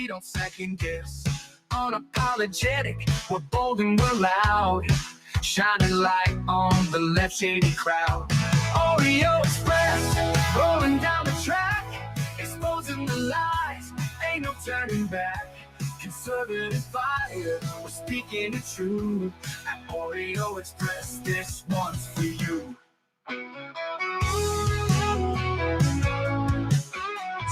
don't second guess. Unapologetic, we're bold and we're loud. Shining light on the left shady crowd. Oreo Express, rolling down the track, exposing the lies, ain't no turning back. Conservative fire, we're speaking the truth. At Oreo Express, this one's for you.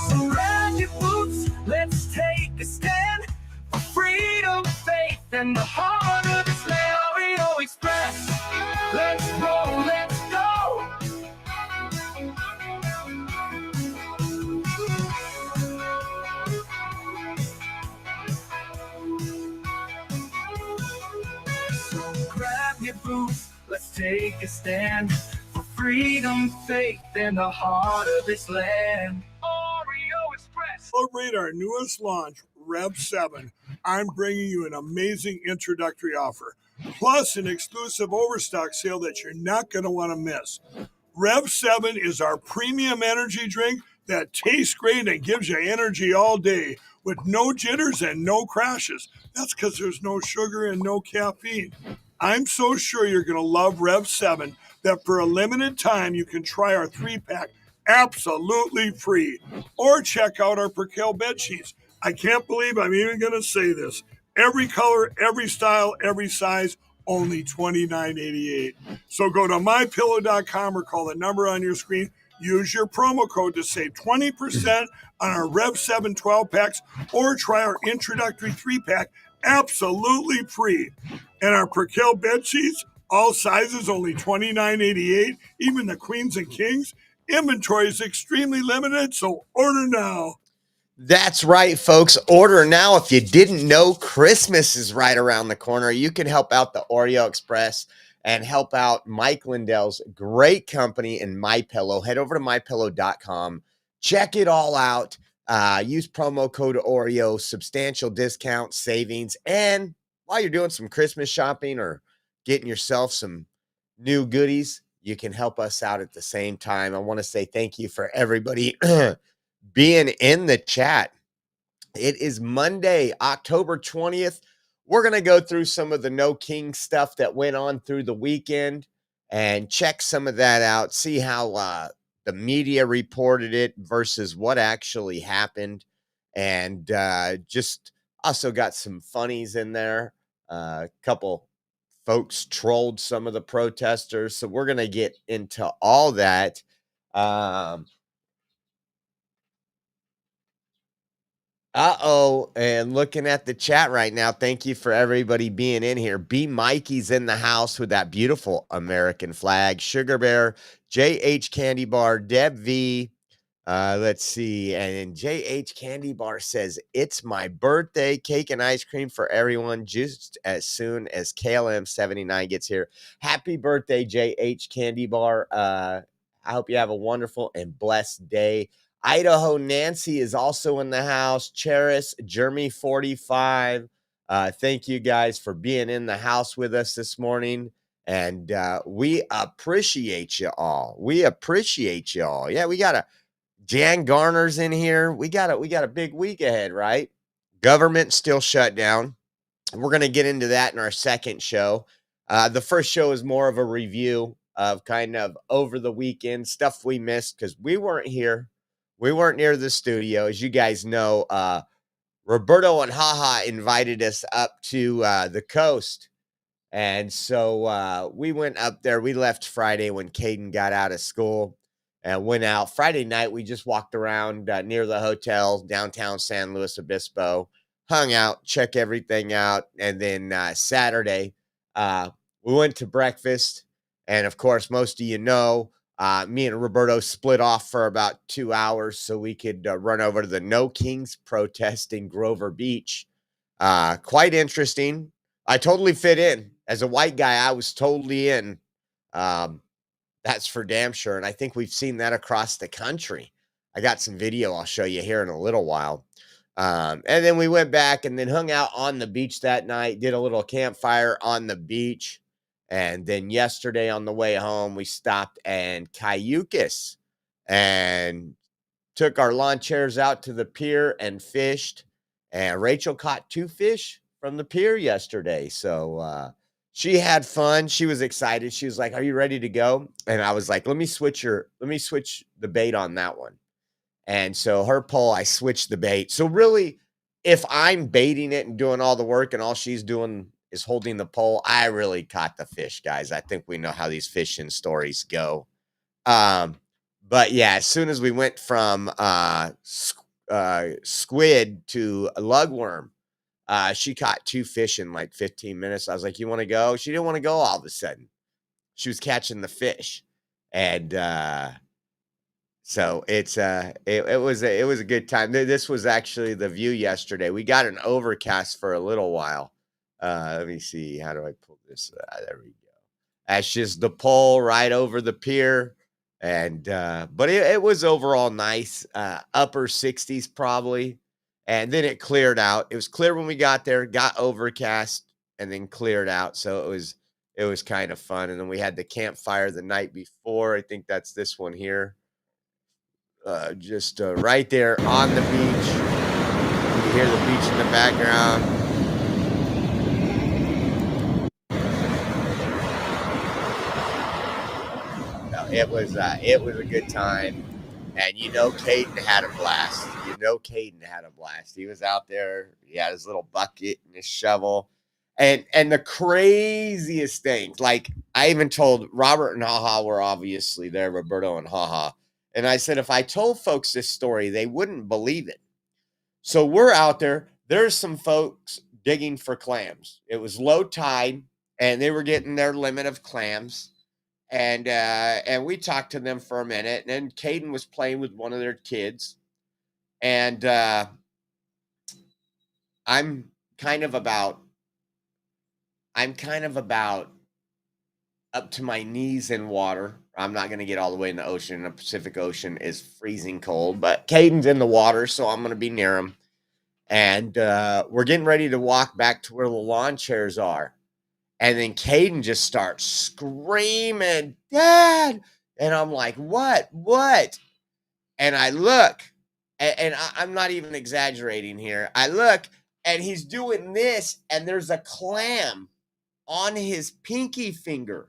So grab your boots, let's take a stand for freedom, faith, and the heart of this land. Oreo Express, let's roll, let's go. So grab your boots, let's take a stand for freedom, faith, and the heart of this land. Oreo Express. Celebrate our newest launch, Rev 7. I'm bringing you an amazing introductory offer, plus an exclusive overstock sale that you're not going to want to miss. Rev 7 is our premium energy drink that tastes great and gives you energy all day with no jitters and no crashes. That's because there's no sugar and no caffeine. I'm so sure you're going to love Rev 7 that for a limited time you can try our 3-pack absolutely free. Or check out our Percale bed sheets. I can't believe I'm even going to say this. Every color, every style, every size, only $29.88. So go to mypillow.com or call the number on your screen. Use your promo code to save 20% on our Rev 7 12-packs or try our introductory 3-pack absolutely free. And our Percale bed sheets, all sizes, only $29.88. Even the queens and kings. Inventory is extremely limited, so order now. That's right, folks. Order now. If you didn't know, Christmas is right around the corner. You can help out the Oreo Express and help out Mike Lindell's great company in MyPillow. Head over to mypillow.com. Check it all out. Use promo code Oreo, substantial discount, savings. And while you're doing some Christmas shopping or getting yourself some new goodies, you can help us out at the same time. I want to say thank you for everybody being in the chat. It is Monday, October 20th. We're going to go through some of the No King stuff that went on through the weekend and check some of that out, see how the media reported it versus what actually happened. And just also got some funnies in there. A couple folks trolled some of the protesters. So we're going to get into all that. And looking at the chat right now, thank you for everybody being in here. B. Mikey's in the house with that beautiful American flag. Sugar Bear, JH Candy Bar, Deb V. Let's see. And JH Candy Bar says, it's my birthday, cake and ice cream for everyone just as soon as KLM79 gets here. Happy birthday, JH Candy Bar. I hope you have a wonderful and blessed day. Idaho Nancy is also in the house. Cheris, Jeremy 45. Thank you guys for being in the house with us this morning. And we appreciate you all. We appreciate you all. Yeah, we got Jan Garner's in here. We got a big week ahead, right? Government still shut down. We're going to get into that in our second show. The first show is more of a review of kind of over the weekend stuff we missed because we weren't here. We weren't near the studio. As you guys know, Roberto and Haha invited us up to the coast. And so we went up there. We left Friday when Caden got out of school and went out. Friday night, we just walked around near the hotel, downtown San Luis Obispo, hung out, check everything out. And then Saturday, we went to breakfast. And of course, most of you know, me and Roberto split off for about 2 hours so we could run over to the No Kings protest in Grover Beach. Quite interesting. I totally fit in. As a white guy, I was totally in. That's for damn sure. And I think we've seen that across the country. I got some video I'll show you here in a little while. And then we went back and then hung out on the beach that night, did a little campfire on the beach. And then yesterday on the way home, we stopped in Cayucas and took our lawn chairs out to the pier and fished And Rachel caught 2 fish from the pier yesterday. So she had fun. She was excited. She was like, "Are you ready to go?" And I was like, let me switch the bait on that one. And so her pole, I switched the bait. So really, if I'm baiting it and doing all the work and all she's doing is holding the pole, I really caught the fish, guys. I think we know how these fishing stories go. But yeah, as soon as we went from squid to a lugworm, she caught 2 fish in like 15 minutes. I was like, "You want to go?" She didn't want to go all of a sudden. She was catching the fish. And so it was a good time. This was actually the view yesterday. We got an overcast for a little while. Let me see. How do I pull this? There we go. That's just the pole right over the pier. And but it was overall nice. Upper 60s probably. And then it cleared out. It was clear when we got there, got overcast, and then cleared out. So it was kind of fun. And then we had the campfire the night before. I think that's this one here. Just right there on the beach. You hear the beach in the background. No, it was a good time. And Caden had a blast. He was out there. He had his little bucket and his shovel. And the craziest things, like I even told Robert and Haha were obviously there, Roberto and Haha. And I said, if I told folks this story, they wouldn't believe it. So we're out there. There's some folks digging for clams. It was low tide, and they were getting their limit of clams. And we talked to them for a minute. And then Caden was playing with one of their kids. And I'm kind of about up to my knees in water. I'm not going to get all the way in the ocean. The Pacific Ocean is freezing cold, but Caden's in the water, so I'm going to be near him. And we're getting ready to walk back to where the lawn chairs are. And then Caden just starts screaming, "Dad!" And I'm like, "What? What?" And I look, and I'm not even exaggerating here. I look, and he's doing this, and there's a clam on his pinky finger.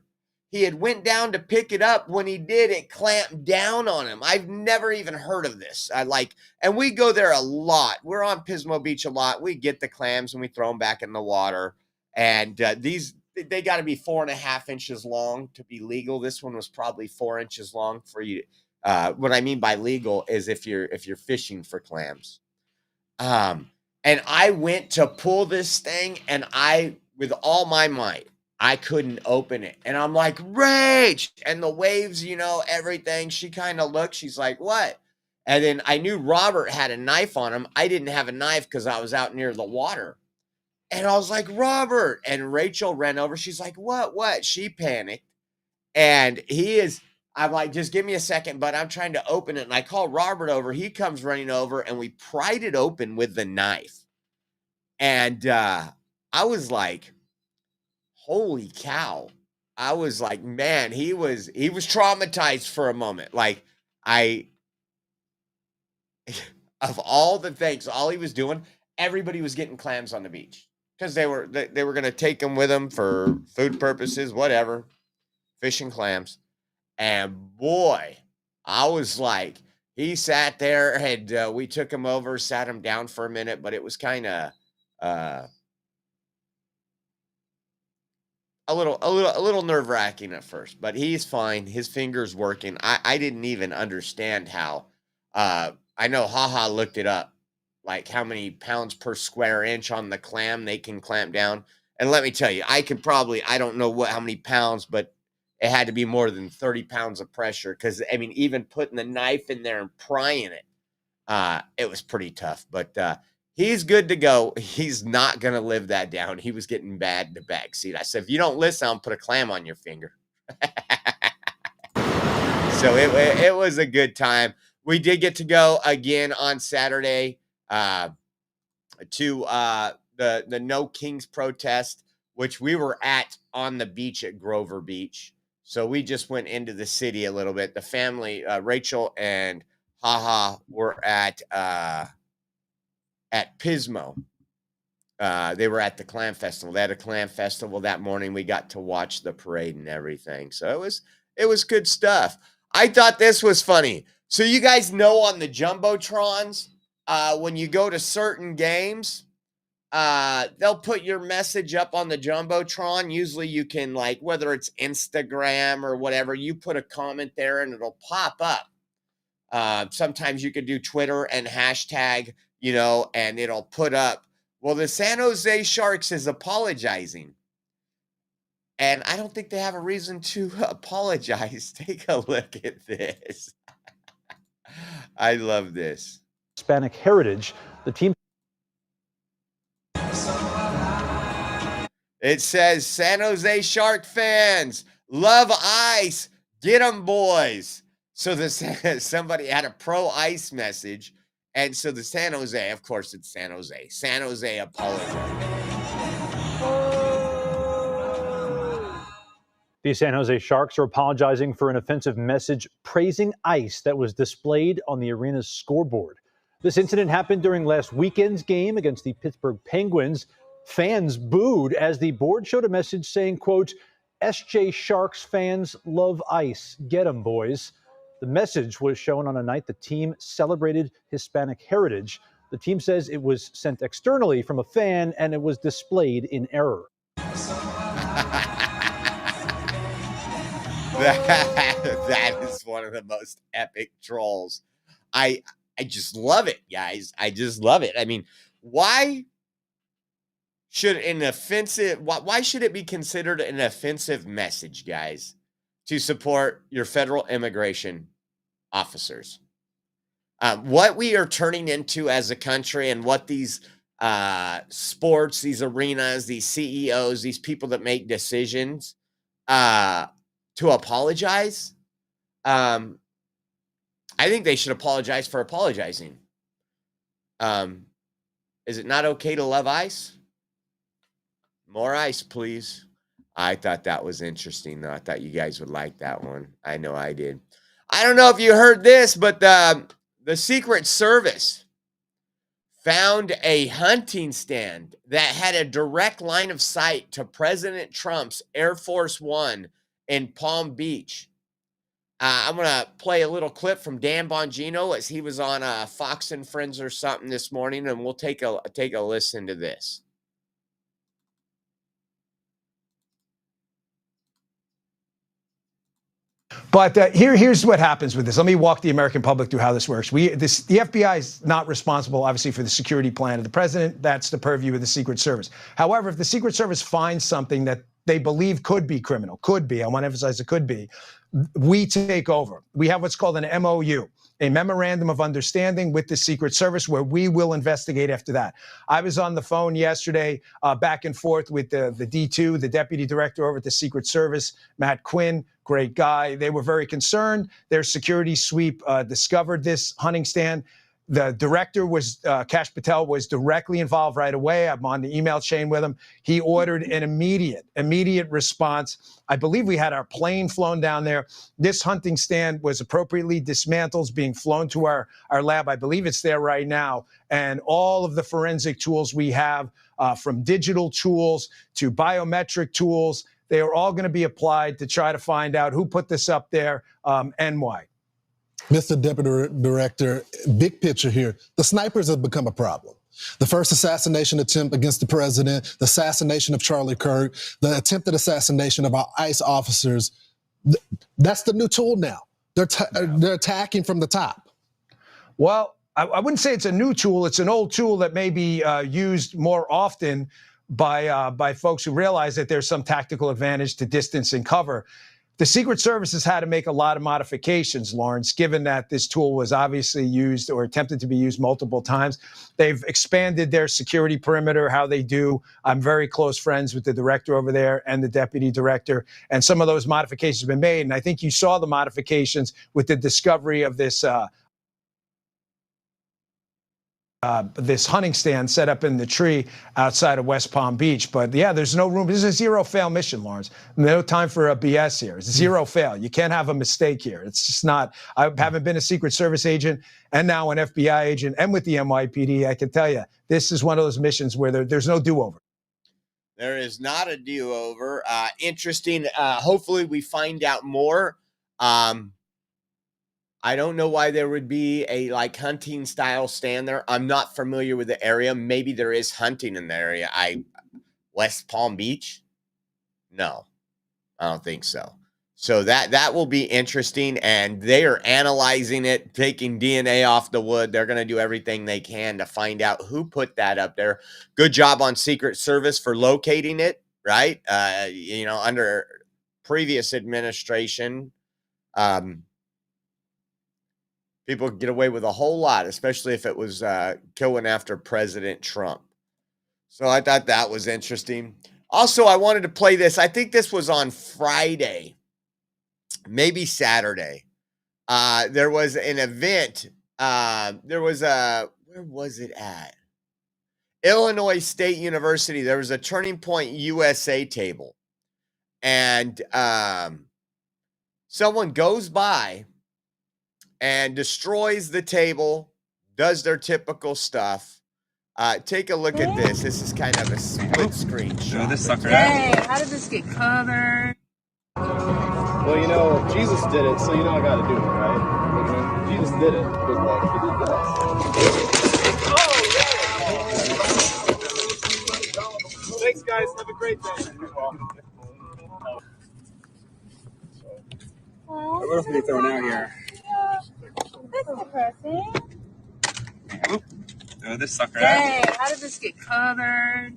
He had went down to pick it up. When he did, it clamped down on him. I've never even heard of this. And we go there a lot. We're on Pismo Beach a lot. We get the clams and we throw them back in the water. And they got to be 4.5 inches long to be legal. This one was probably 4 inches long for you. What I mean by legal is if you're fishing for clams. And I went to pull this thing, and with all my might, I couldn't open it. And I'm like, "Rach!" And the waves, everything. She kind of looked. She's like, "What?" And then I knew Robert had a knife on him. I didn't have a knife because I was out near the water. And I was like, "Robert!" And Rachel ran over. She's like, "What?" She panicked. And I'm like, "Just give me a second, but I'm trying to open it." And I call Robert over. He comes running over, and we pried it open with the knife. And I was like, holy cow. I was like, man, he was traumatized for a moment. Like of all the things, all he was doing, everybody was getting clams on the beach because they were going to take them with them for food purposes, whatever, fishing clams. And boy, I was like, he sat there, and we took him over, sat him down for a minute, but it was kind of a little nerve-wracking at first, but he's fine. His finger's working. I didn't even understand how. I know Haha looked it up, like how many pounds per square inch on the clam they can clamp down. And let me tell you, I don't know how many pounds, but it had to be more than 30 pounds of pressure. Because even putting the knife in there and prying it, it was pretty tough. But he's good to go. He's not going to live that down. He was getting bad in the back seat. I said, "If you don't listen, I'll put a clam on your finger." So it was a good time. We did get to go again on Saturday to the No Kings protest, which we were at on the beach at Grover Beach. So we just went into the city a little bit. The family, Rachel and Haha, were at at Pismo. They were at the Clam Festival. They had a Clam Festival that morning. We got to watch the parade and everything. So it was good stuff. I thought this was funny. So you guys know on the Jumbotrons, when you go to certain games, they'll put your message up on the Jumbotron. Usually you can, like, whether it's Instagram or whatever, you put a comment there and it'll pop up. Sometimes you can do Twitter and hashtag, and it'll put up. Well, the San Jose Sharks is apologizing. And I don't think they have a reason to apologize. Take a look at this. I love this. Hispanic heritage. The team. It says, San Jose Shark fans, love ice. Get 'em, boys. So somebody had a pro-ice message. And so the San Jose, of course, it's San Jose. San Jose apologized. The San Jose Sharks are apologizing for an offensive message praising ice that was displayed on the arena's scoreboard. This incident happened during last weekend's game against the Pittsburgh Penguins. Fans booed as the board showed a message saying, quote, SJ Sharks fans love ice. Get 'em, boys. The message was shown on a night the team celebrated Hispanic heritage. The team says it was sent externally from a fan and it was displayed in error. That is one of the most epic trolls. I just love it, guys. I just love it. I mean, why should why should it be considered an offensive message, guys, to support your federal immigration officers? What we are turning into as a country and what these sports, these arenas, these CEOs, these people that make decisions to apologize, I think they should apologize for apologizing. Is it not okay to love ice? More ice, please. I thought that was interesting, though. I thought you guys would like that one. I know I did. I don't know if you heard this, but the Secret Service found a hunting stand that had a direct line of sight to President Trump's Air Force One in Palm Beach. I'm going to play a little clip from Dan Bongino as he was on Fox and Friends or something this morning, and we'll take a listen to this. But here's what happens with this. Let me walk the American public through how this works. The FBI is not responsible, obviously, for the security plan of the president. That's the purview of the Secret Service. However, if the Secret Service finds something that they believe could be criminal, I want to emphasize it could be, we take over. We have what's called an MOU, a memorandum of understanding with the Secret Service, where we will investigate after that. I was on the phone yesterday, back and forth with the D2, the deputy director over at the Secret Service, Matt Quinn, great guy. They were very concerned. Their security sweep discovered this hunting stand. The director was, Kash Patel, was directly involved right away. I'm on the email chain with him. He ordered an immediate response. I believe we had our plane flown down there. This hunting stand was appropriately dismantled, being flown to our lab. I believe it's there right now. And all of the forensic tools we have, from digital tools to biometric tools, they are all going to be applied to try to find out who put this up there and why. Mr. Deputy Director, big picture here, the snipers have become a problem. The first assassination attempt against the president, the assassination of Charlie Kirk, the attempted assassination of our ICE officers, that's the new tool now. They're attacking from the top. Well, I wouldn't say it's a new tool. It's an old tool that may be used more often by folks who realize that there's some tactical advantage to distance and cover. The Secret Service has had to make a lot of modifications, Lawrence, given that this tool was obviously used or attempted to be used multiple times. They've expanded their security perimeter, how they do. I'm very close friends with the director over there and the deputy director, and some of those modifications have been made. And I think you saw the modifications with the discovery of this this hunting stand set up in the tree outside of West Palm Beach. But yeah, there's no room. This is a zero fail mission, Lawrence. No time for a BS here. It's zero fail. You can't have a mistake here. It's just not. I haven't been a Secret Service agent and now an FBI agent and with the NYPD. I can tell you, this is one of those missions where there's no do-over. There is not a do-over. Interesting. Hopefully we find out more. I don't know why there would be a like hunting style stand there. I'm not familiar with the area. Maybe there is hunting in the area. West Palm Beach? No, I don't think so. So that will be interesting, and they are analyzing it, taking DNA off the wood. They're going to do everything they can to find out who put that up there. Good job on Secret Service for locating it, right? Under previous administration, people could get away with a whole lot, especially if it was going after President Trump. So I thought that was interesting. Also, I wanted to play this. I think this was on Friday, maybe Saturday. There was an event. Where was it at? Illinois State University. There was a Turning Point USA table. And someone goes by and destroys the table, does their typical stuff. Take a look at this. This is kind of a split screen shot. This sucker. Dang, how did this get covered? Well, Jesus did it, so I got to do it, right? Jesus did it. Good luck. He did that. Thanks, guys. Have a great day. What else are we throwing out here? That's depressing. This sucker. Dang, how did this get covered?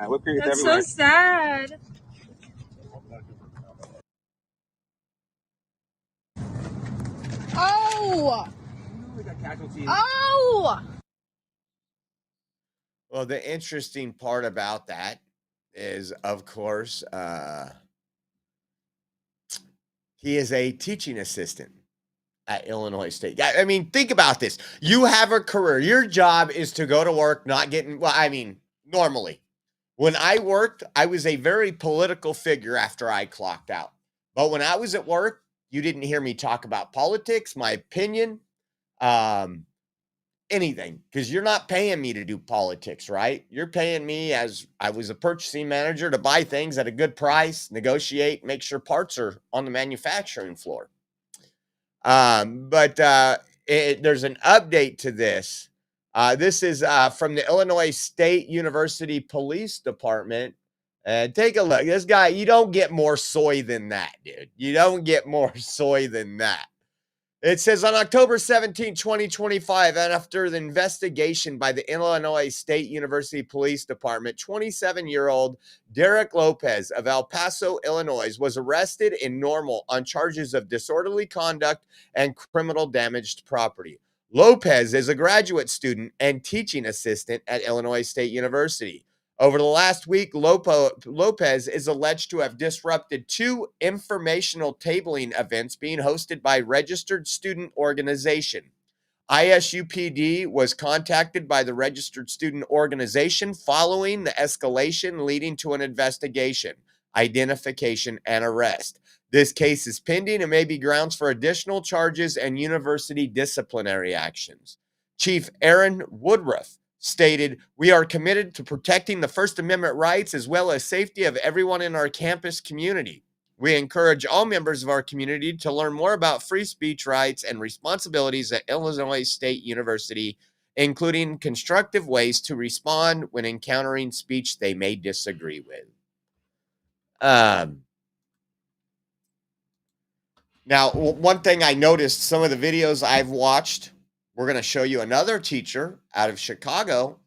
Whipped cream That's everywhere. so sad. Oh! Oh! Well, the interesting part about that is, of course, he is a teaching assistant at Illinois State. I mean, think about this. You have a career. Your job is to go to work, normally. When I worked, I was a very political figure after I clocked out. But when I was at work, you didn't hear me talk about politics, my opinion, anything, because you're not paying me to do politics, right? You're paying me, as I was a purchasing manager, to buy things at a good price, negotiate, make sure parts are on the manufacturing floor. But there's an update to this. This is from the Illinois State University Police Department. Take a look. This guy, you don't get more soy than that, dude. You don't get more soy than that. It says on October 17, 2025, and after the investigation by the Illinois State University Police Department, 27-year-old Derek Lopez of El Paso, Illinois, was arrested in Normal on charges of disorderly conduct and criminal damaged property. Lopez is a graduate student and teaching assistant at Illinois State University. Over the last week, Lopez is alleged to have disrupted 2 informational tabling events being hosted by Registered Student Organization. ISUPD was contacted by the Registered Student Organization following the escalation, leading to an investigation, identification, and arrest. This case is pending and may be grounds for additional charges and university disciplinary actions. Chief Aaron Woodruff stated, "We are committed to protecting the First Amendment rights as well as safety of everyone in our campus community. We encourage all members of our community to learn more about free speech rights and responsibilities at Illinois State University, including constructive ways to respond when encountering speech they may disagree with." Now, one thing I noticed, some of the videos I've watched, we're going to show you another teacher out of Chicago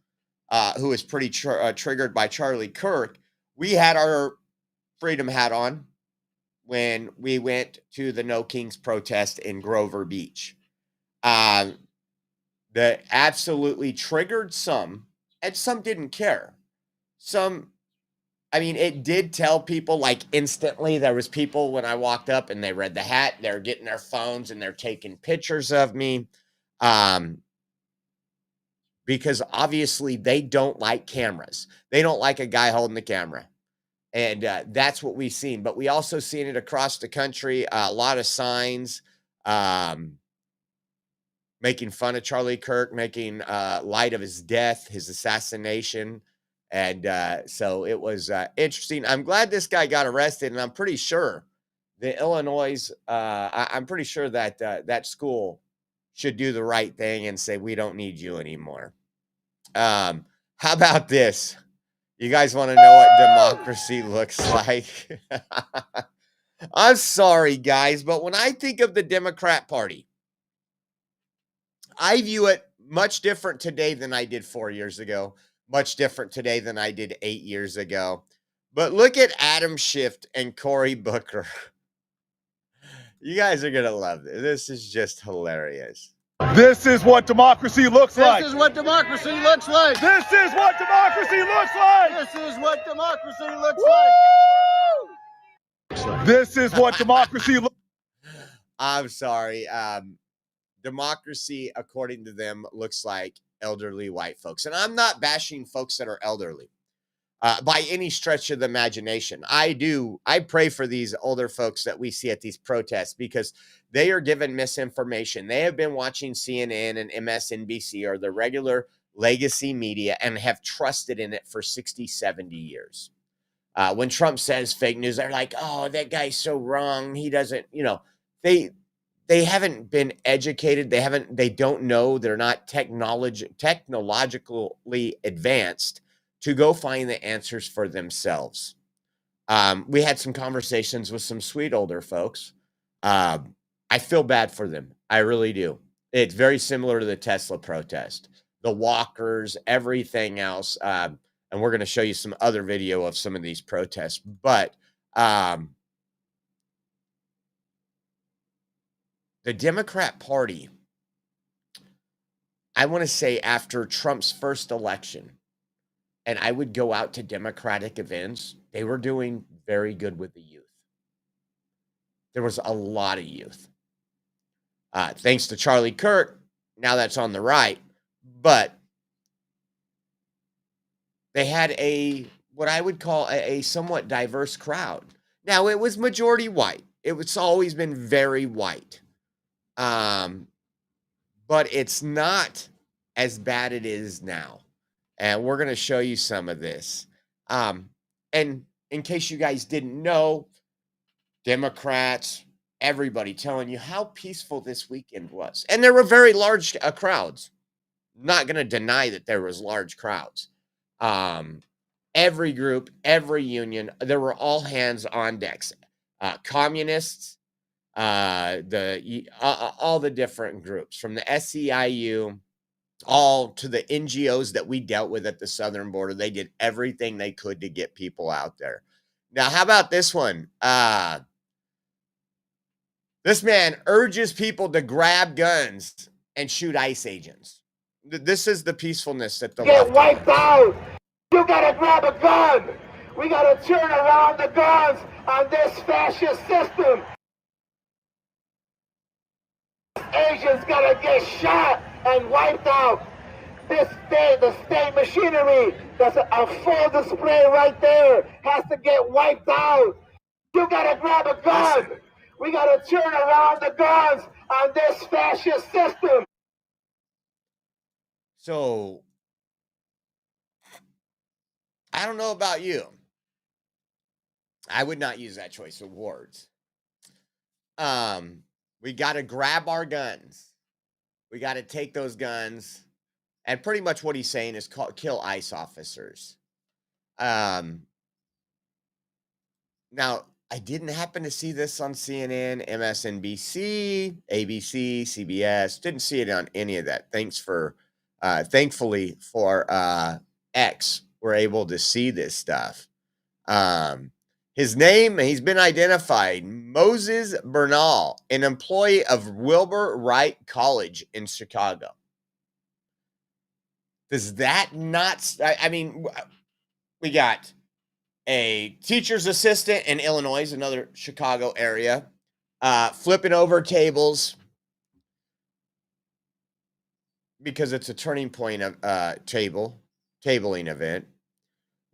who is pretty triggered by Charlie Kirk. We had our freedom hat on when we went to the No Kings protest in Grover Beach. That absolutely triggered some, and some didn't care. It did tell people, like, instantly. There was people when I walked up and they read the hat, they're getting their phones and they're taking pictures of me. because obviously they don't like cameras. They don't like a guy holding the camera. And that's what we've seen. But we also seen it across the country, a lot of signs making fun of Charlie Kirk, making light of his death, his assassination. And so it was interesting. I'm glad this guy got arrested, and I'm pretty sure the Illinois, I'm pretty sure that that school should do the right thing and say, we don't need you anymore. How about this? You guys want to know what democracy looks like? I'm sorry, guys, but when I think of the Democrat Party, I view it much different today than I did 4 years ago, much different today than I did 8 years ago. But look at Adam Schiff and Cory Booker. You guys are going to love this. This is just hilarious. This is what democracy looks like. This is what democracy looks like. This is what democracy looks like. This is what democracy looks like. This is what democracy looks I'm sorry. Democracy, according to them, looks like elderly white folks. And I'm not bashing folks that are elderly by any stretch of the imagination. I pray for these older folks that we see at these protests because they are given misinformation. They have been watching CNN and MSNBC or the regular legacy media and have trusted in it for 60, 70 years. When Trump says fake news, they're like, oh, that guy's so wrong. He doesn't, they haven't been educated. They don't know. They're not technologically advanced to go find the answers for themselves. We had some conversations with some sweet older folks. I feel bad for them. I really do. It's very similar to the Tesla protest, the walkers, everything else. And we're going to show you some other video of some of these protests. But the Democrat Party, I want to say after Trump's first election, and I would go out to Democratic events, they were doing very good with the youth. There was a lot of youth. Thanks to Charlie Kirk, now that's on the right. But they had what I would call a somewhat diverse crowd. Now, it was majority white. It's always been very white. But it's not as bad it is now. And we're going to show you some of this. And in case you guys didn't know, Democrats, everybody telling you how peaceful this weekend was. And there were very large crowds. Not going to deny that there was large crowds. Every group, every union, there were all hands on decks. Communists, all the different groups, from the SEIU, all to the NGOs that we dealt with at the southern border. They did everything they could to get people out there. Now, how about this one? This man urges people to grab guns and shoot ICE agents. This is the peacefulness that the Get left wiped out. You gotta grab a gun. We gotta turn around the guns on this fascist system. Asians gotta get shot and wiped out. The state machinery, that's a full display right there, has to get wiped out. You gotta grab a gun. We gotta turn around the guns on this fascist system. So, I don't know about you. I would not use that choice of words. We got to grab our guns. We got to take those guns. And pretty much what he's saying is kill ICE officers. Now, I didn't happen to see this on CNN, MSNBC, ABC, CBS. Didn't see it on any of that. Thankfully for X, we're able to see this stuff. His name, he's been identified, Moses Bernal, an employee of Wilbur Wright College in Chicago. Does that not, I mean, we got a teacher's assistant in Illinois, another Chicago area, flipping over tables, because it's a turning point of tabling event.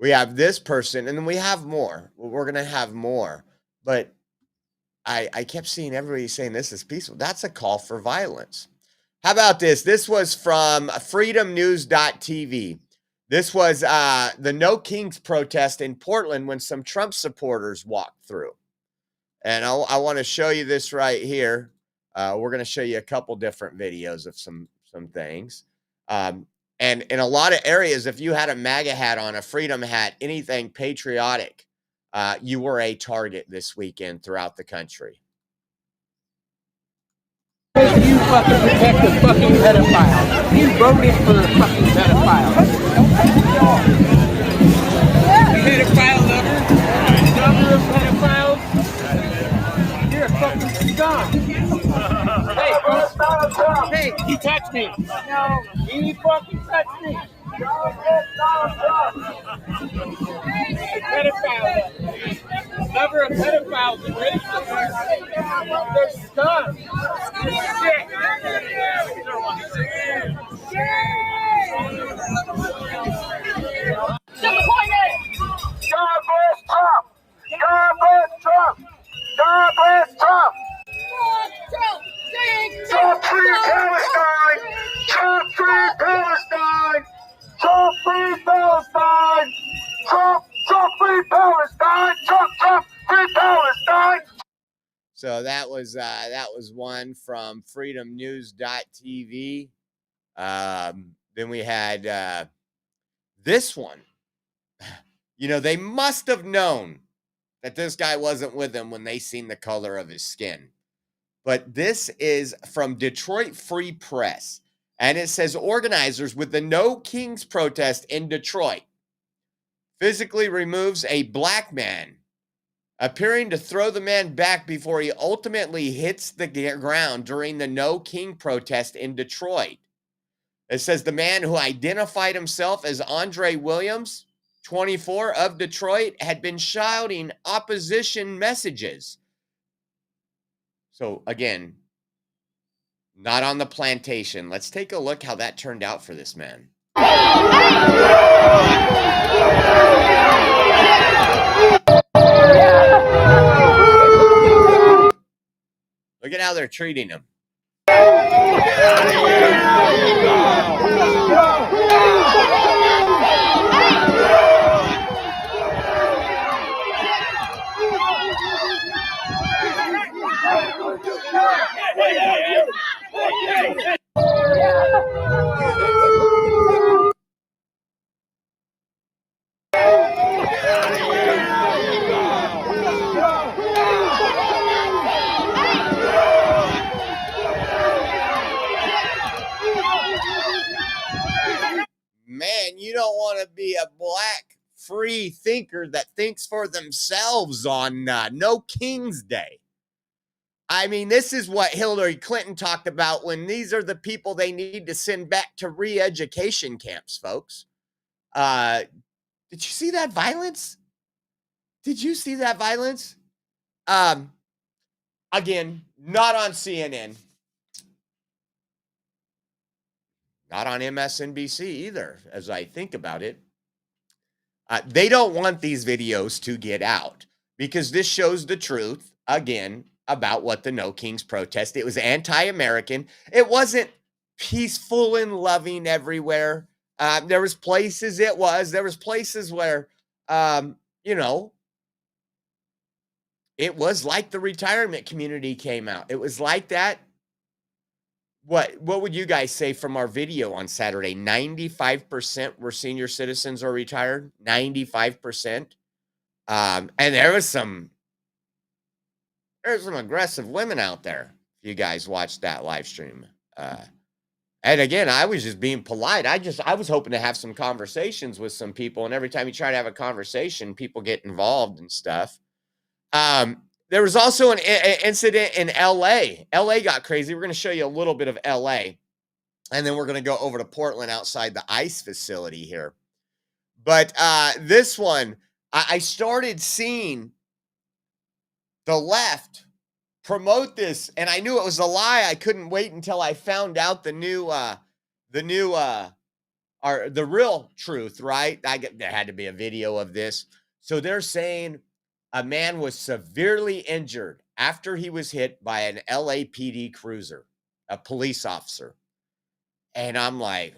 We have this person, and then we have more. We're gonna have more, but I kept seeing everybody saying this is peaceful. That's a call for violence. How about this? This was from freedomnews.tv. This was the No Kings protest in Portland when some Trump supporters walked through. And I want to show you this right here. We're going to show you a couple different videos of some things. And in a lot of areas, if you had a MAGA hat on, a freedom hat, anything patriotic, you were a target this weekend throughout the country. You fucking protect the fucking pedophile. You voted for the fucking pedophile. Pedophile lover of pedophiles. You're a fucking scum. Hey, he touched me. No, he fucking touched me. Pedophile. Lover of pedophiles and rapists. They're scum. Shit. Disappointed! God bless Trump! God bless Trump! God bless Trump! Trump free Palestine! Trump free Palestine! Trump free Palestine! Trump free Palestine! Trump free Palestine! So that was one from freedomnews.tv. Then we had this one. You know, they must have known that this guy wasn't with them when they seen the color of his skin. But this is from Detroit Free Press. And it says organizers with the No Kings protest in Detroit physically removes a black man, appearing to throw the man back before he ultimately hits the ground during the No King protest in Detroit. It says the man who identified himself as Andre Williams, 24, of Detroit, had been shouting opposition messages. So again, not on the plantation. Let's take a look how that turned out for this man. Look at how they're treating him. Man, you don't want to be a black free thinker that thinks for themselves on No King's Day. I mean, this is what Hillary Clinton talked about when these are the people they need to send back to re-education camps, folks. Did you see that violence? Did you see that violence? Again, not on CNN. Not on MSNBC either, as I think about it. They don't want these videos to get out because this shows the truth, again, about what the No Kings protest. It was anti-American. It wasn't peaceful and loving everywhere. There was places it was. There was places where, you know, it was like the retirement community came out. It was like that. What would you guys say from our video on Saturday? 95% were senior citizens or retired. 95%. And there's some aggressive women out there. If you guys watched that live stream. And again, I was just being polite. I was hoping to have some conversations with some people. And every time you try to have a conversation, people get involved and stuff. There was also an incident in LA. LA got crazy. We're going to show you a little bit of LA. And then we're going to go over to Portland outside the ICE facility here. But this one, I started seeing the left promote this, and I knew it was a lie. I couldn't wait until I found out the the new or the real truth, right? There had to be a video of this. So they're saying a man was severely injured after he was hit by an LAPD cruiser, a police officer. And I'm like,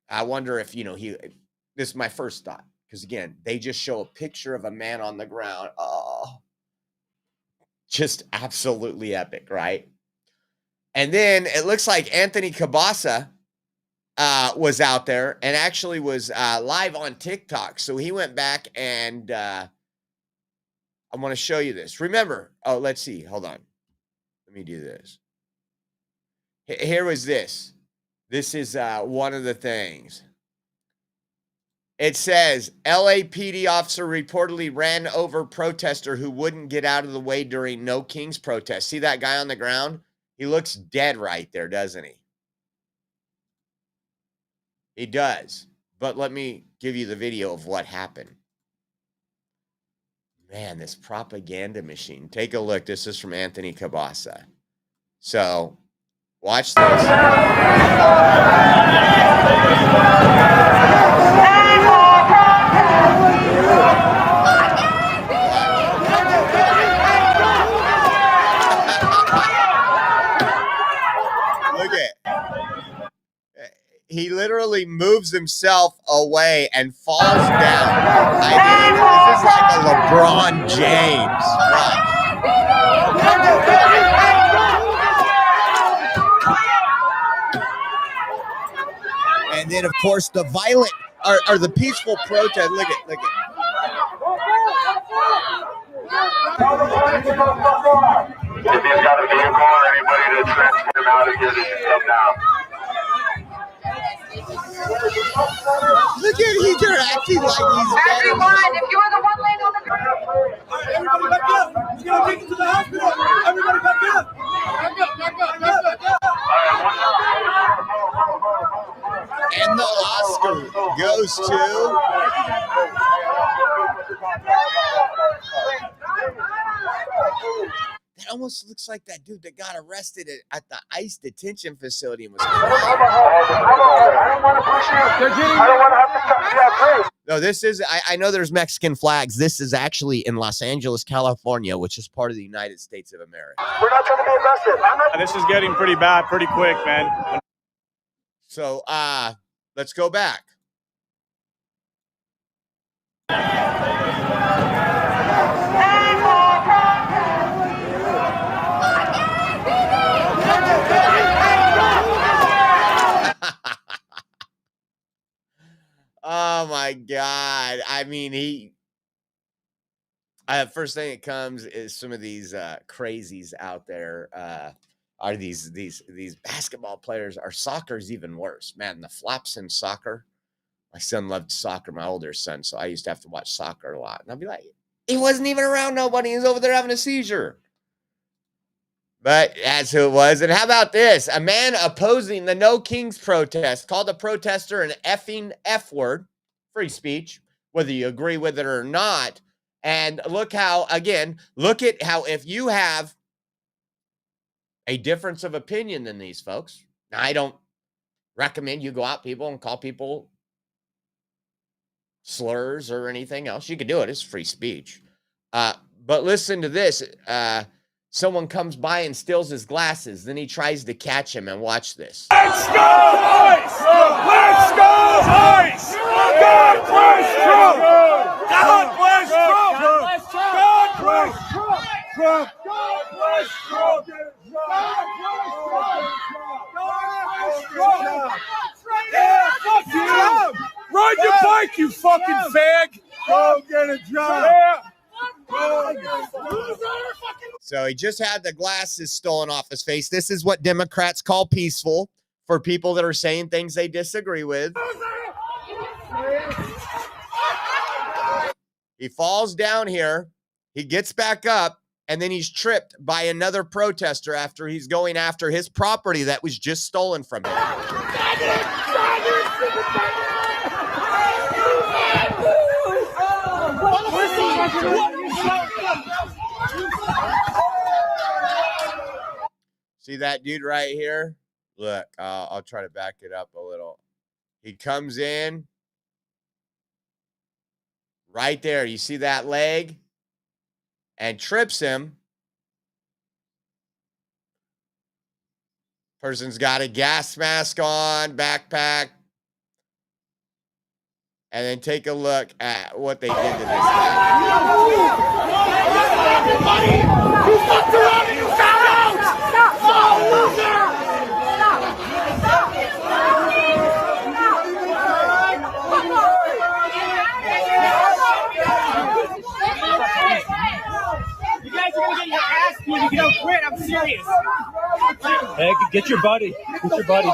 I wonder if, this is my first thought. Because again, they just show a picture of a man on the ground. Oh, just absolutely epic, right? And then it looks like Anthony Cabasa was out there and actually was live on TikTok. So he went back and I want to show you this. Remember, let's see. Hold on. Let me do this. Here was this. This is one of the things. It says, LAPD officer reportedly ran over protester who wouldn't get out of the way during No Kings protest. See that guy on the ground? He looks dead right there, doesn't he? He does. But let me give you the video of what happened. Man, this propaganda machine. Take a look. This is from Anthony Cabasa. So, watch this. He literally moves himself away and falls down. I mean, this is like a LeBron James. And then, of course, the violent or the peaceful protest. Look at. If he's got a vehicle or anybody to transport him out of here, they can come now. Look at they're acting like he's Everyone, if you're the one laying on the ground. Everybody back up. He's going to take you to the hospital. Everybody back up. And the Oscar goes to that almost looks like that dude that got arrested at the ICE detention facility and was No, this is I know there's Mexican flags. This is actually in Los Angeles, California, which is part of the United States of America. We're not trying to be arrested. This is getting pretty bad pretty quick, man. So let's go back. Oh my God. I mean, first thing that comes is some of these crazies out there are these basketball players. Our soccer's even worse. Man, the flops in soccer. My son loved soccer, my older son, so I used to have to watch soccer a lot. And I'd be like, he wasn't even around nobody. He was over there having a seizure. But that's who it was. And how about this? A man opposing the No Kings protest called a protester an effing F word, free speech, whether you agree with it or not. And look at how if you have a difference of opinion than these folks, now I don't recommend you go out people and call people slurs or anything else. You can do it. It's free speech. But listen to this. Someone comes by and steals his glasses. Then he tries to catch him, and watch this. Let's go, ICE! Let's go, ICE! God bless Trump! God bless Trump! God bless Trump! God bless Trump! God bless Trump! Yeah, fuck you! Ride your bike, you fucking fag! Go get a job! Yeah. So he just had the glasses stolen off his face. This is what Democrats call peaceful for people that are saying things they disagree with. He falls down here. He gets back up, and then he's tripped by another protester after he's going after his property that was just stolen from him. See that dude right here? Look, I'll try to back it up a little. He comes in right there. You see that leg? And trips him. Person's got a gas mask on, backpack. And then take a look at what they did to this guy. You fucked around and you found out! Oh, loser! You guys are gonna get your ass beat if you don't quit. I'm serious. Hey, get your buddy. Get your buddy.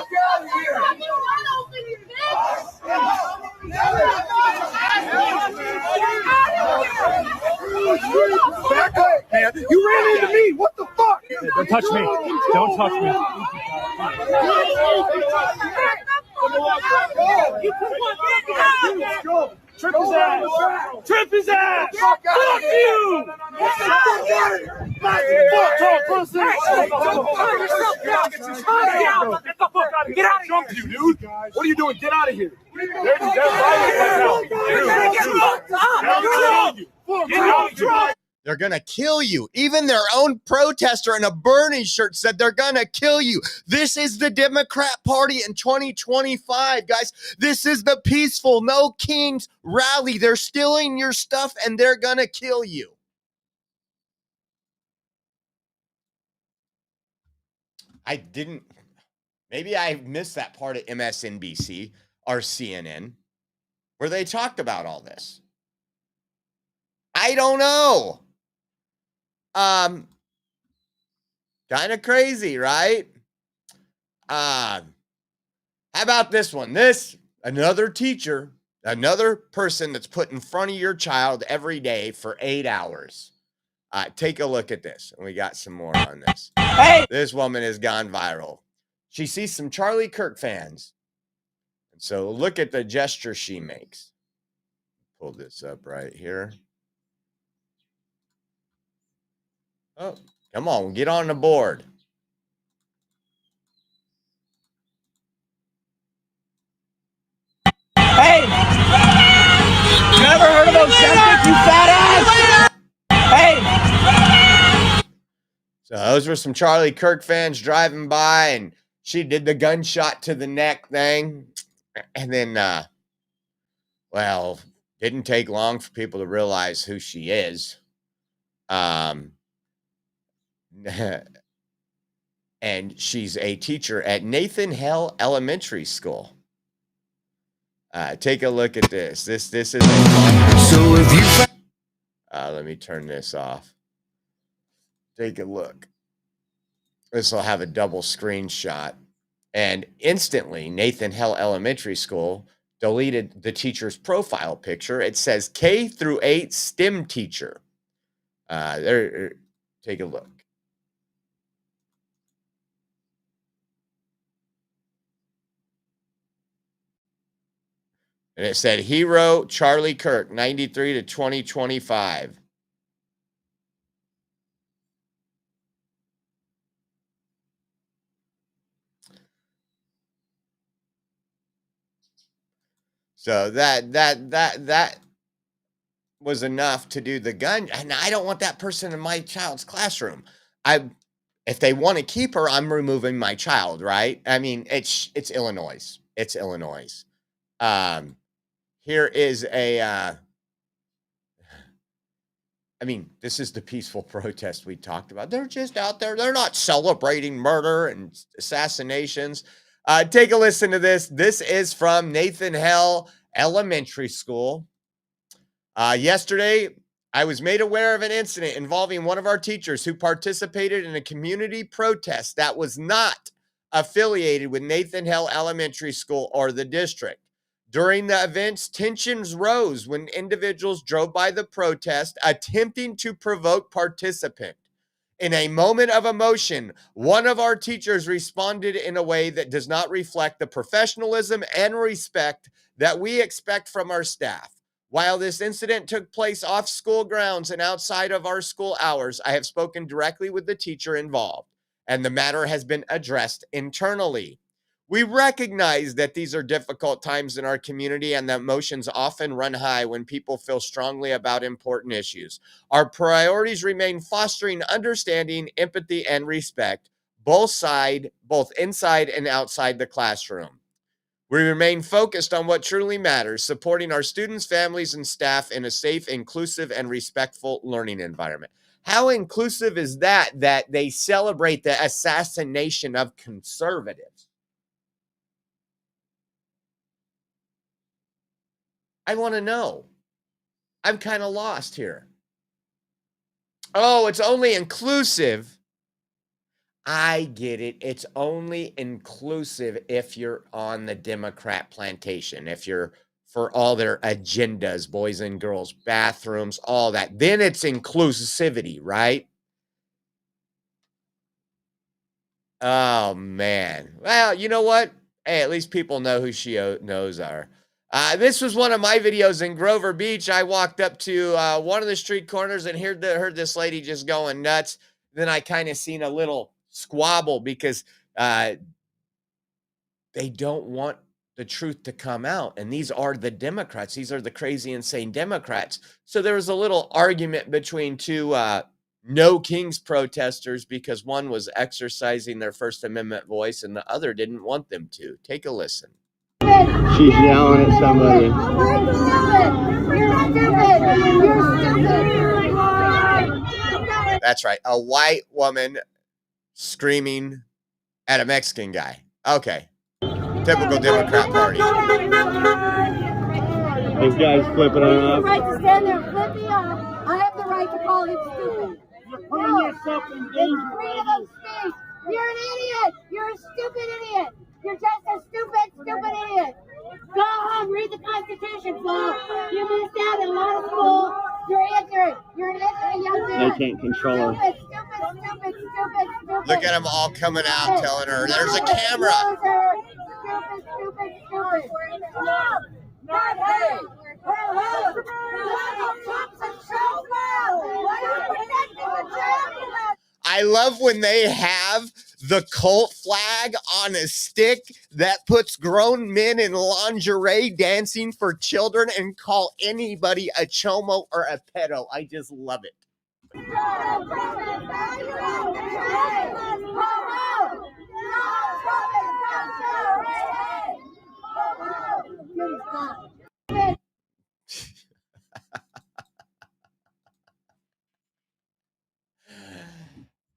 Back up, man. You ran into me. What the fuck? Hey, don't touch me. Don't touch me. Trip his ass. Trip his ass. Fuck you. Get out of here, dude. What are you doing? Get out of here. Get out of here. They're going to kill you. Even their own protester in a Bernie shirt said they're going to kill you. This is the Democrat Party in 2025, guys. This is the peaceful No Kings rally. They're stealing your stuff and they're going to kill you. Maybe I missed that part of MSNBC or CNN where they talked about all this. I don't know. Kind of crazy, right? How about this one? Another teacher, another person that's put in front of your child every day for 8 hours. Take a look at this. And we got some more on this. Hey! This woman has gone viral. She sees some Charlie Kirk fans. And so look at the gesture she makes. Pull this up right here. Oh, come on, get on the board. Hey! You ever heard of Ozempic, you fat ass? Hey! So those were some Charlie Kirk fans driving by, and she did the gunshot to the neck thing. And then, didn't take long for people to realize who she is. And she's a teacher at Nathan Hale Elementary School. Take a look at this. This is. So if you. Let me turn this off. Take a look. This will have a double screenshot, and instantly Nathan Hale Elementary School deleted the teacher's profile picture. It says K through 8 STEM teacher. Take a look. And it said hero Charlie Kirk, 93 to 2025. So that was enough to do the gun. And I don't want that person in my child's classroom. If they want to keep her, I'm removing my child, right? I mean, it's Illinois. It's Illinois. Here is this is the peaceful protest we talked about. They're just out there. They're not celebrating murder and assassinations. Take a listen to this. This is from Nathan Hale Elementary School. Yesterday, I was made aware of an incident involving one of our teachers who participated in a community protest that was not affiliated with Nathan Hale Elementary School or the district. During the events, tensions rose when individuals drove by the protest, attempting to provoke participants. In a moment of emotion, one of our teachers responded in a way that does not reflect the professionalism and respect that we expect from our staff. While this incident took place off school grounds and outside of our school hours, I have spoken directly with the teacher involved. and the matter has been addressed internally. We recognize that these are difficult times in our community and that emotions often run high when people feel strongly about important issues. Our priorities remain fostering understanding, empathy, and respect, both inside and outside the classroom. We remain focused on what truly matters, supporting our students, families, and staff in a safe, inclusive, and respectful learning environment. How inclusive is that they celebrate the assassination of conservatives? I want to know. I'm kind of lost here. Oh, it's only inclusive. I get it. It's only inclusive if you're on the Democrat plantation, if you're for all their agendas, boys and girls, bathrooms, all that. Then it's inclusivity, right? Oh, man. Well, you know what? Hey, at least people know who she knows are. This was one of my videos in Grover Beach. I walked up to one of the street corners and heard this lady just going nuts. Then I kind of seen a little squabble because they don't want the truth to come out. And these are the Democrats. These are the crazy, insane Democrats. So there was a little argument between two No Kings protesters because one was exercising their First Amendment voice and the other didn't want them to. Take a listen. She's yelling at somebody. That's right. A white woman screaming at a Mexican guy. Okay. Typical Democrat Party. This guy's flipping her I have off. the right to stand there and flip me off. I have the right to call him stupid. You're putting yourself in danger. Freedom of speech. You're an idiot. You're a stupid idiot. You're just a stupid idiot. Go home, read the Constitution, fool. You missed out in law school. You're ignorant. You're an ignorant young man. They can't control her. Stupid. Look at them all coming out telling her, there's a camera. Stupid. Not hey. Donald Trump's a showgirl. Why are you protecting the job? I love when they have the cult flag on a stick that puts grown men in lingerie dancing for children and call anybody a chomo or a pedo. I just love it.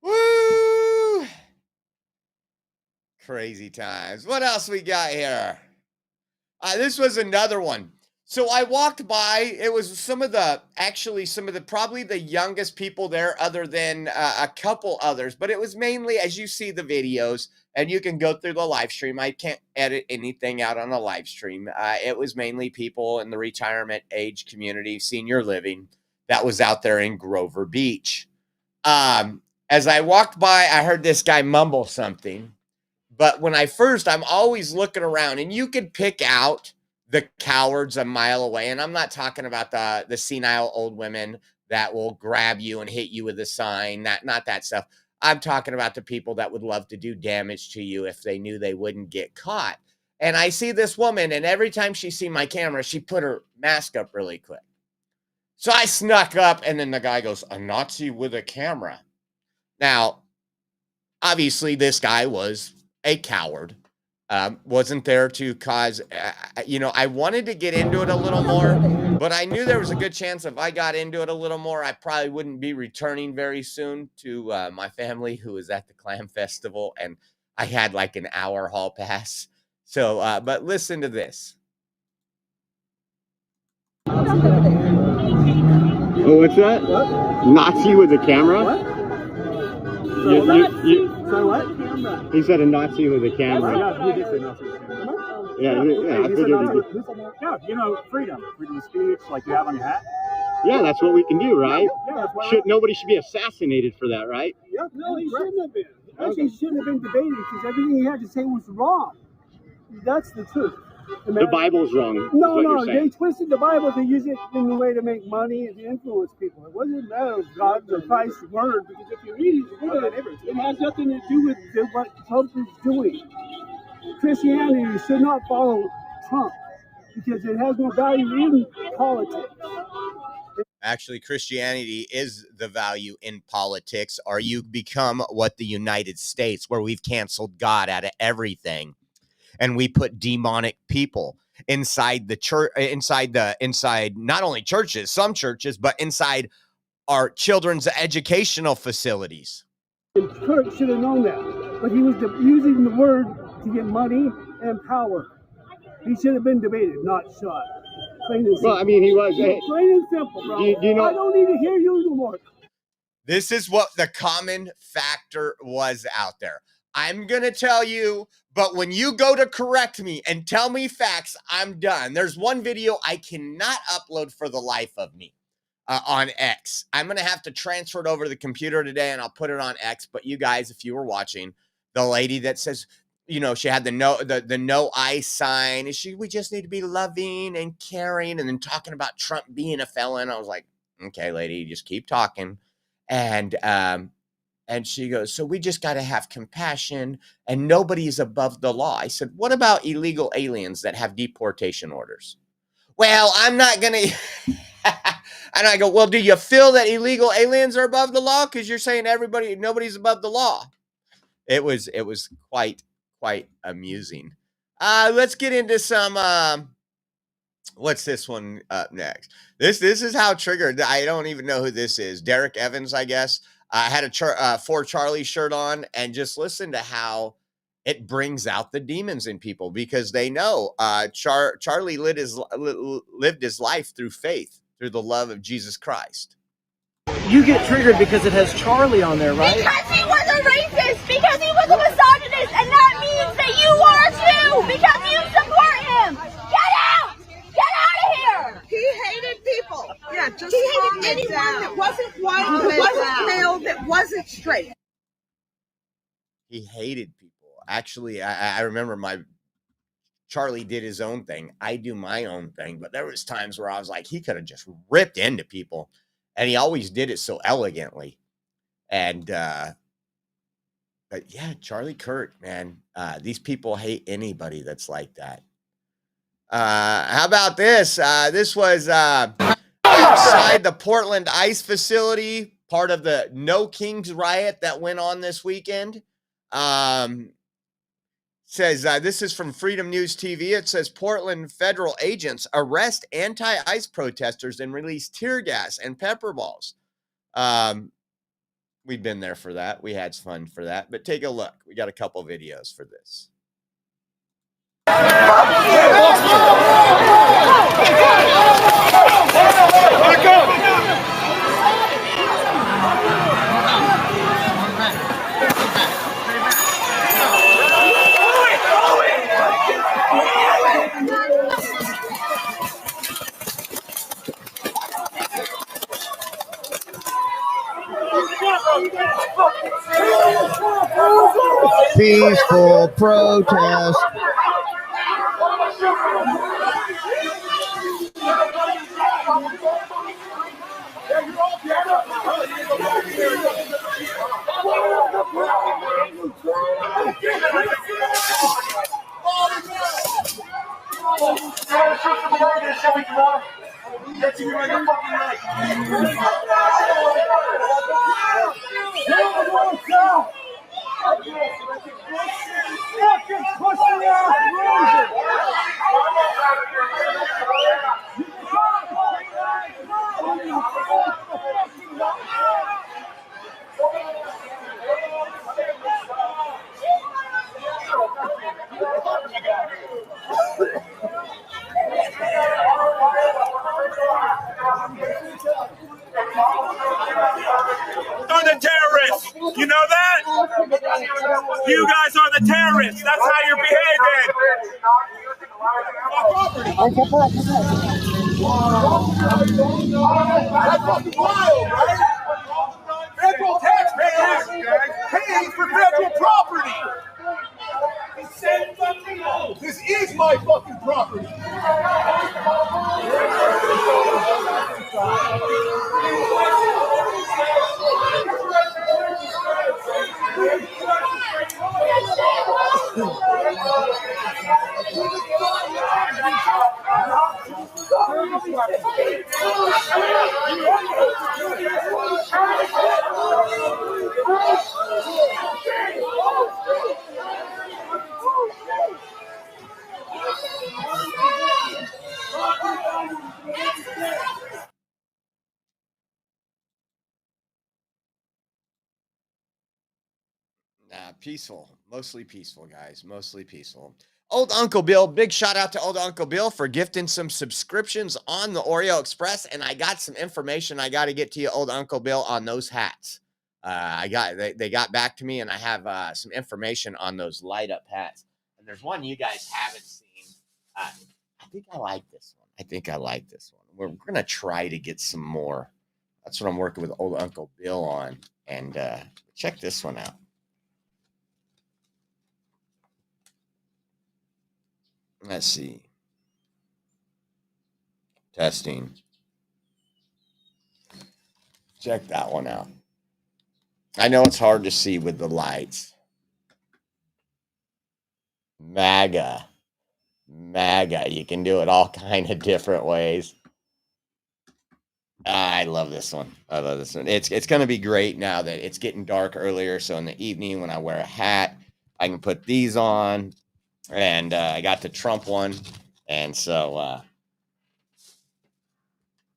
Woo! Crazy times. What else we got here? This was another one. So I walked by. It was probably the youngest people there other than a couple others. But it was mainly, as you see the videos, and you can go through the live stream. I can't edit anything out on a live stream. It was mainly people in the retirement age community, senior living, that was out there in Grover Beach. As I walked by, I heard this guy mumble something. But I'm always looking around, and you could pick out the cowards a mile away. And I'm not talking about the senile old women that will grab you and hit you with a sign, not that stuff. I'm talking about the people that would love to do damage to you if they knew they wouldn't get caught. And I see this woman, and every time she see my camera, she put her mask up really quick. So I snuck up, and then the guy goes, "A Nazi with a camera." Now, obviously, this guy was a coward. Wasn't there to cause, I wanted to get into it a little more, but I knew there was a good chance if I got into it a little more, I probably wouldn't be returning very soon to my family who was at the Clam Festival, and I had like an hour hall pass. So, but listen to this. Oh, what's that? What? Nazi with a camera? What? So what? He said a Nazi with a camera. Yeah, he did say Nazi with a camera. Yeah, I figured Yeah, freedom of speech, like you have on your hat. Yeah, that's what we can do, right? Yeah, Nobody should be assassinated for that, right? Yeah, no, he shouldn't have been. Actually, he shouldn't have been debated because everything he had to say was wrong. That's the truth. The Bible's wrong. is No, what no, you're saying. they twisted the Bible to use it in the way to make money and to influence people. It wasn't that of God's or Christ's word, because if you read it has nothing to do with what Trump is doing. Christianity should not follow Trump because it has no value in politics. Actually, Christianity is the value in politics, or you become what the United States, where we've canceled God out of everything. And we put demonic people inside the church, inside not only churches, some churches, but inside our children's educational facilities. And Kirk should have known that, but he was using the word to get money and power. He should have been debated, not shot. Plain and simple. Well, I mean, he was. Plain and simple, bro. Do you know? I don't need to hear you anymore. This is what the common factor was out there. I'm going to tell you, but when you go to correct me and tell me facts, I'm done. There's one video I cannot upload for the life of me on X. I'm going to have to transfer it over to the computer today and I'll put it on X. But you guys, if you were watching, the lady that says, you know, she had the no ICE sign. We just need to be loving and caring, and then talking about Trump being a felon. I was like, okay, lady, just keep talking. And she goes, so we just got to have compassion and nobody's above the law. I said, what about illegal aliens that have deportation orders? Well, I'm not going to. And I go, well, do you feel that illegal aliens are above the law? Because you're saying nobody's above the law. It was quite amusing. Let's get into some, what's this one up next? This is how triggered. I don't even know who this is. Derek Evans, I guess. I had a For Charlie shirt on, and just listen to how it brings out the demons in people, because they know Charlie lived his life through faith, through the love of Jesus Christ. You get triggered because it has Charlie on there, right? Because he was a racist, because he was a misogynist, and that means that you are too, because you support him. Get out! Get out of here! He hated people. Yeah, just He hated calm it anyone down. that wasn't white, that wasn't male, that wasn't straight. He hated people. Actually, I remember Charlie did his own thing. I do my own thing, but there was times where I was like, he could have just ripped into people, and he always did it so elegantly. And but yeah, Charlie Kirk, man, these people hate anybody that's like that. How about this? This was outside the Portland ICE facility, part of the No Kings riot that went on this weekend. Says this is from Freedom News TV. It says Portland federal agents arrest anti-ICE protesters and release tear gas and pepper balls. We've been there for that. We had fun for that. But take a look. We got a couple videos for this. Peaceful protest. Are the terrorists. You know that? You guys are the terrorists. That's how you're behaving. That's fucking wild, right? Federal taxpayers paying for federal property. The same fucking oath. This is my fucking property. Peaceful, mostly peaceful, guys, mostly peaceful. Old Uncle Bill, big shout out to Old Uncle Bill for gifting some subscriptions on the Oreo Express, and I got some information I got to get to you, Old Uncle Bill, on those hats. They got back to me, and I have some information on those light up hats. And there's one you guys haven't seen. I think I like this one. We're gonna try to get some more. That's what I'm working with Old Uncle Bill on, and check this one out. Let's see. Testing. Check that one out. I know it's hard to see with the lights. MAGA. You can do it all kind of different ways. I love this one. It's going to be great now that it's getting dark earlier. So in the evening when I wear a hat, I can put these on. And I got the Trump one. And so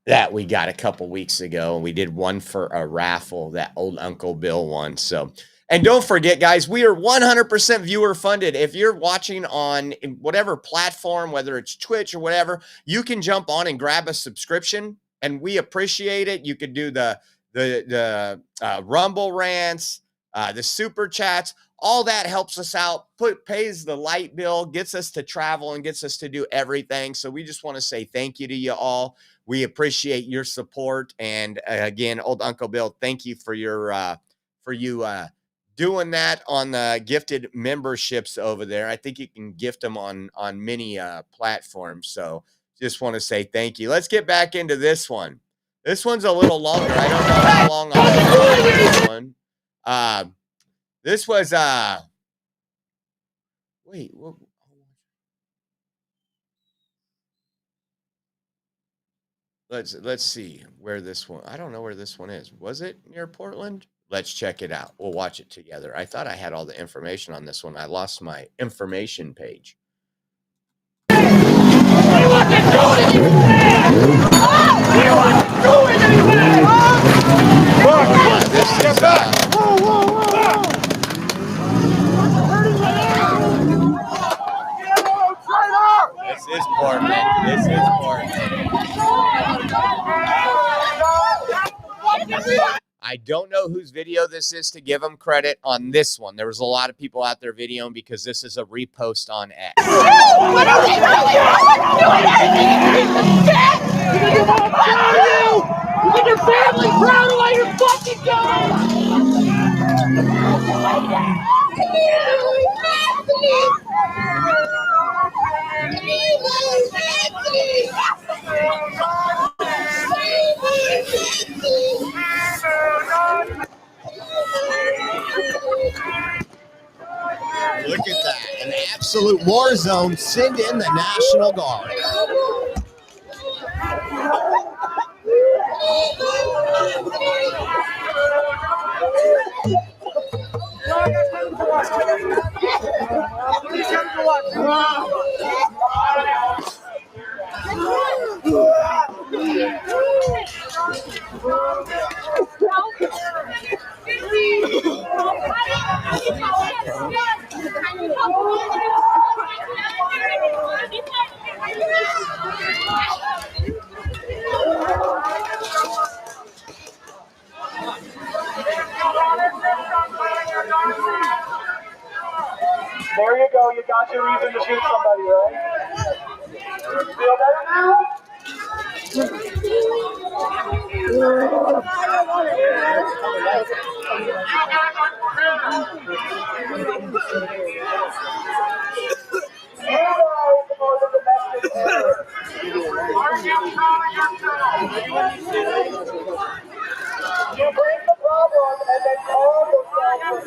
that we got a couple weeks ago. And we did one for a raffle, that Old Uncle Bill one. So, and don't forget, guys, we are 100% viewer funded. If you're watching on whatever platform, whether it's Twitch or whatever, you can jump on and grab a subscription. And we appreciate it. You could do the Rumble rants, the super chats. All that helps us out, pays the light bill, gets us to travel, and gets us to do everything. So we just want to say thank you to you all. We appreciate your support. And again, Old Uncle Bill, thank you for doing that on the gifted memberships over there. I think you can gift them on many platforms. So just want to say thank you. Let's get back into this one. This one's a little longer. I don't know how long I'll do this one. This was wait, what? Let's see where this one. I don't know where this one is. Was it near Portland? Let's check it out. We'll watch it together. I thought I had all the information on this one. I lost my information page. This is Portland. I don't know whose video this is to give them credit on this one. There was a lot of people out there videoing because this is a repost on X. What are they doing anything? You get your family proud of what you're fucking Look at that. An absolute war zone. Send in the National Guard. There you go, you got your reason to shoot somebody, right? Feel better now? You bring the problem and then call yourself the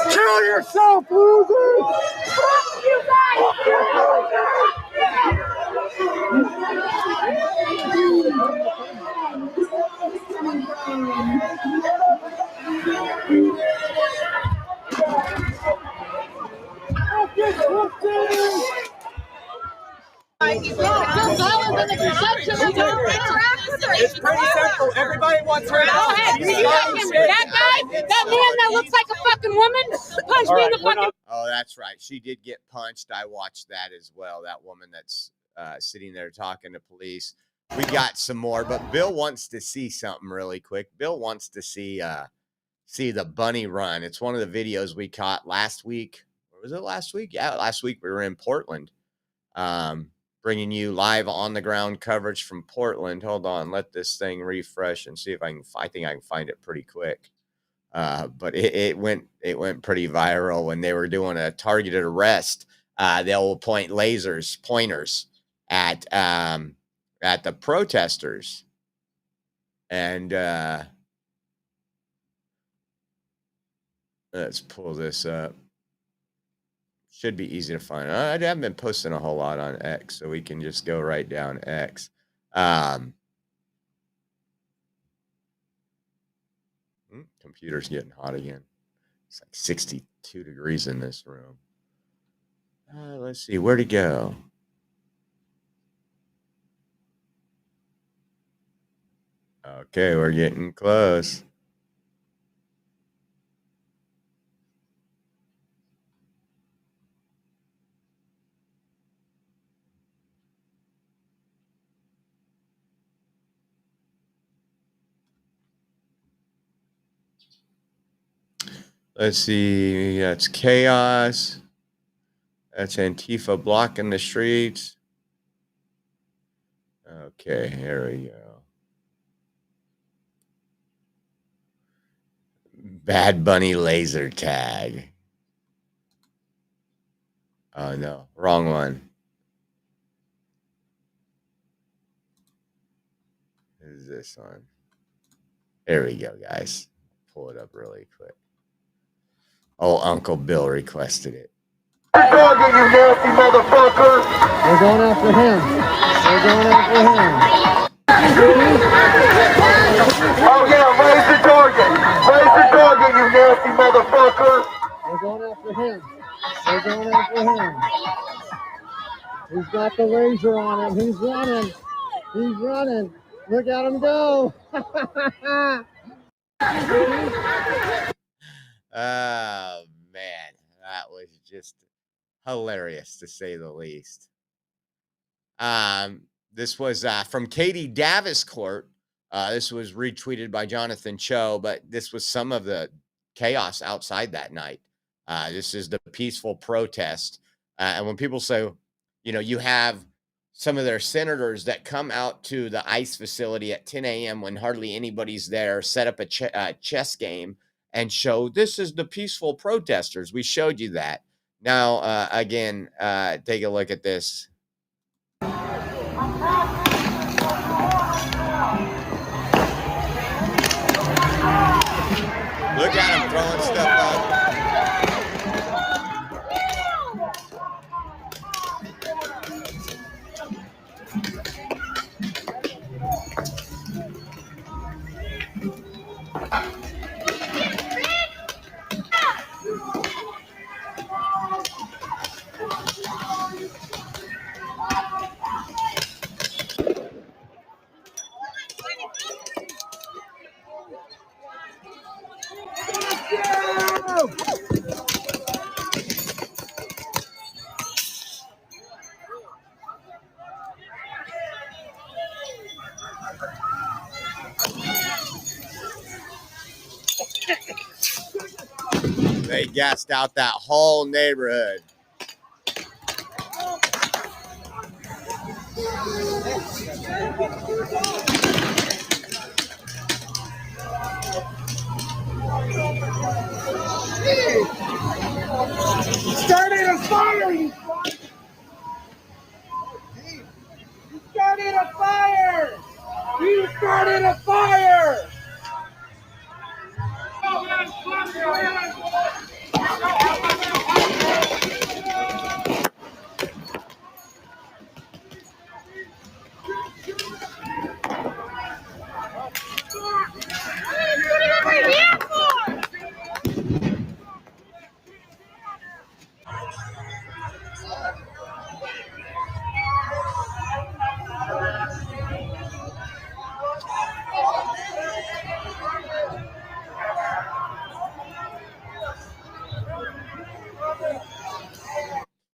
Kill yourself, loser! Fuck you It's pretty simple. Everybody wants her to Go ahead. That guy, that man that looks like a fucking woman, punched me in the fucking. Oh, that's right. She did get punched. I watched that as well. That woman that's sitting there talking to police. We got some more, but Bill wants to see something really quick. Bill wants to see the bunny run. It's one of the videos we caught last week. Or was it last week? Yeah, last week we were in Portland. Bringing you live on the ground coverage from Portland. Hold on, let this thing refresh and see if I think I can find it pretty quick. But it went pretty viral when they were doing a targeted arrest. They'll point pointers at the protesters, and let's pull this up. Should be easy to find. I haven't been posting a whole lot on X, so we can just go right down X. Computer's getting hot again. It's like 62 degrees in this room. Let's see, where'd it go? Okay, we're getting close. Let's see, that's chaos. That's Antifa blocking the streets. Okay, here we go. Bad Bunny laser tag. Oh no, wrong one. Is this one? There we go, guys. Pull it up really quick. Oh, Uncle Bill requested it. Target, you nasty motherfucker! They're going after him. They're going after him. Oh yeah, raise the target! Raise the target, you nasty motherfucker! They're going after him. They're going after him. He's got the laser on him. He's running. He's running. Look at him go. Oh, man. That was just hilarious, to say the least. This was from Katie Davenport. This was retweeted by Jonathan Cho, but this was some of the chaos outside that night. This is the peaceful protest. And when people say, you know, you have some of their senators that come out to the ICE facility at 10 a.m. when hardly anybody's there, set up a chess game and show this is the peaceful protesters. We showed you that. Now, again, take a look at this. Look at him throwing stuff up. They gassed out that whole neighborhood. Started a fire, you fuck! You started a fire! You started a fire!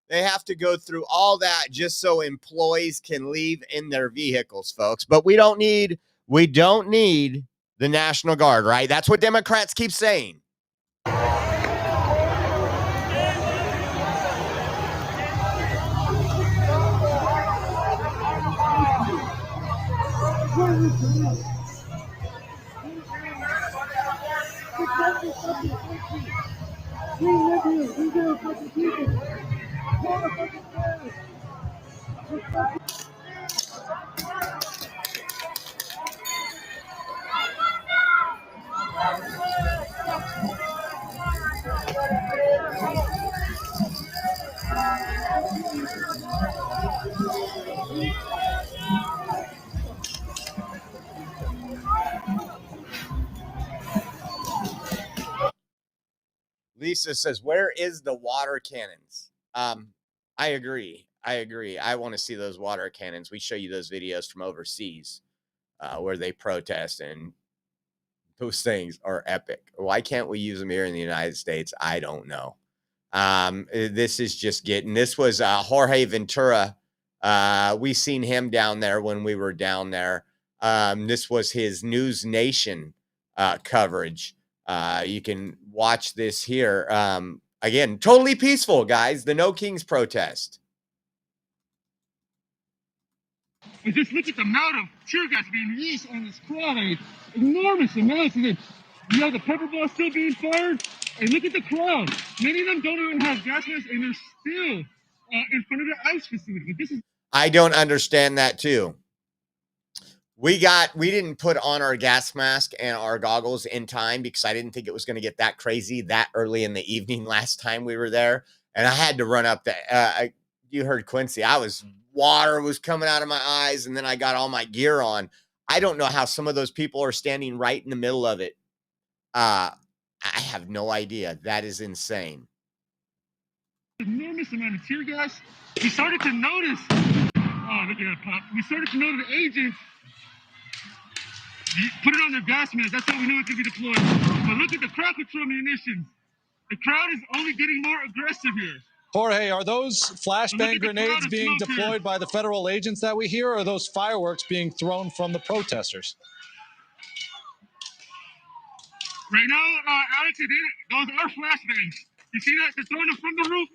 They have to go through all that just so employees can leave in their vehicles, folks. But we don't need the National Guard, right? That's what Democrats keep saying. Lisa says, where is the water cannons? I agree. I want to see those water cannons. We show you those videos from overseas where they protest, and those things are epic. Why can't we use them here in the United States? I don't know. This is just this was Jorge Ventura. We seen him down there when we were down there. This was his News Nation coverage. You can watch this here. Again, totally peaceful, guys. The No Kings protest. And just look at the amount of tear gas being used on this crowd. I mean, enormous amounts. And then you have the pepper ball still being fired. And look at the crowd. Many of them don't even have gas masks, and they're still in front of the ICE facility. I don't understand that too. We didn't put on our gas mask and our goggles in time because I didn't think it was going to get that crazy that early in the evening last time we were there. And I had to run up you heard Quincy. Water was coming out of my eyes, and then I got all my gear on. I don't know how some of those people are standing right in the middle of it. I have no idea. That is insane. Enormous amount of tear gas. We started to notice. Oh, look at that pop. We started to notice the agents put it on their gas mask. That's how we knew it could be deployed. But look at the crowd control munitions. The crowd is only getting more aggressive here. Jorge, are those flashbang grenades being deployed by the federal agents that we hear, or are those fireworks being thrown from the protesters? Right now, Alex, those are flashbangs. You see that? They're throwing them from the roof.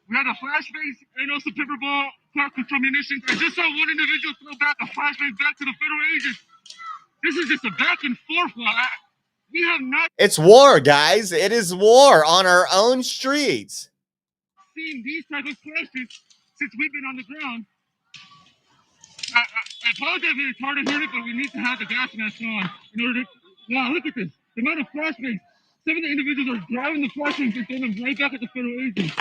We have the flashbangs and also pepper ball crowd control munitions. I just saw one individual throw back a flashbang back to the federal agents. This is just a back and forth. We have not. It's war, guys. It is war on our own streets. Seen these type of clashes since we've been on the ground. I apologize if it's hard to hear it, but we need to have the gas mask on in order to. Wow, look at this. The amount of flashbangs. Some of the individuals are grabbing the flashbangs and throwing them right back at the federal agents.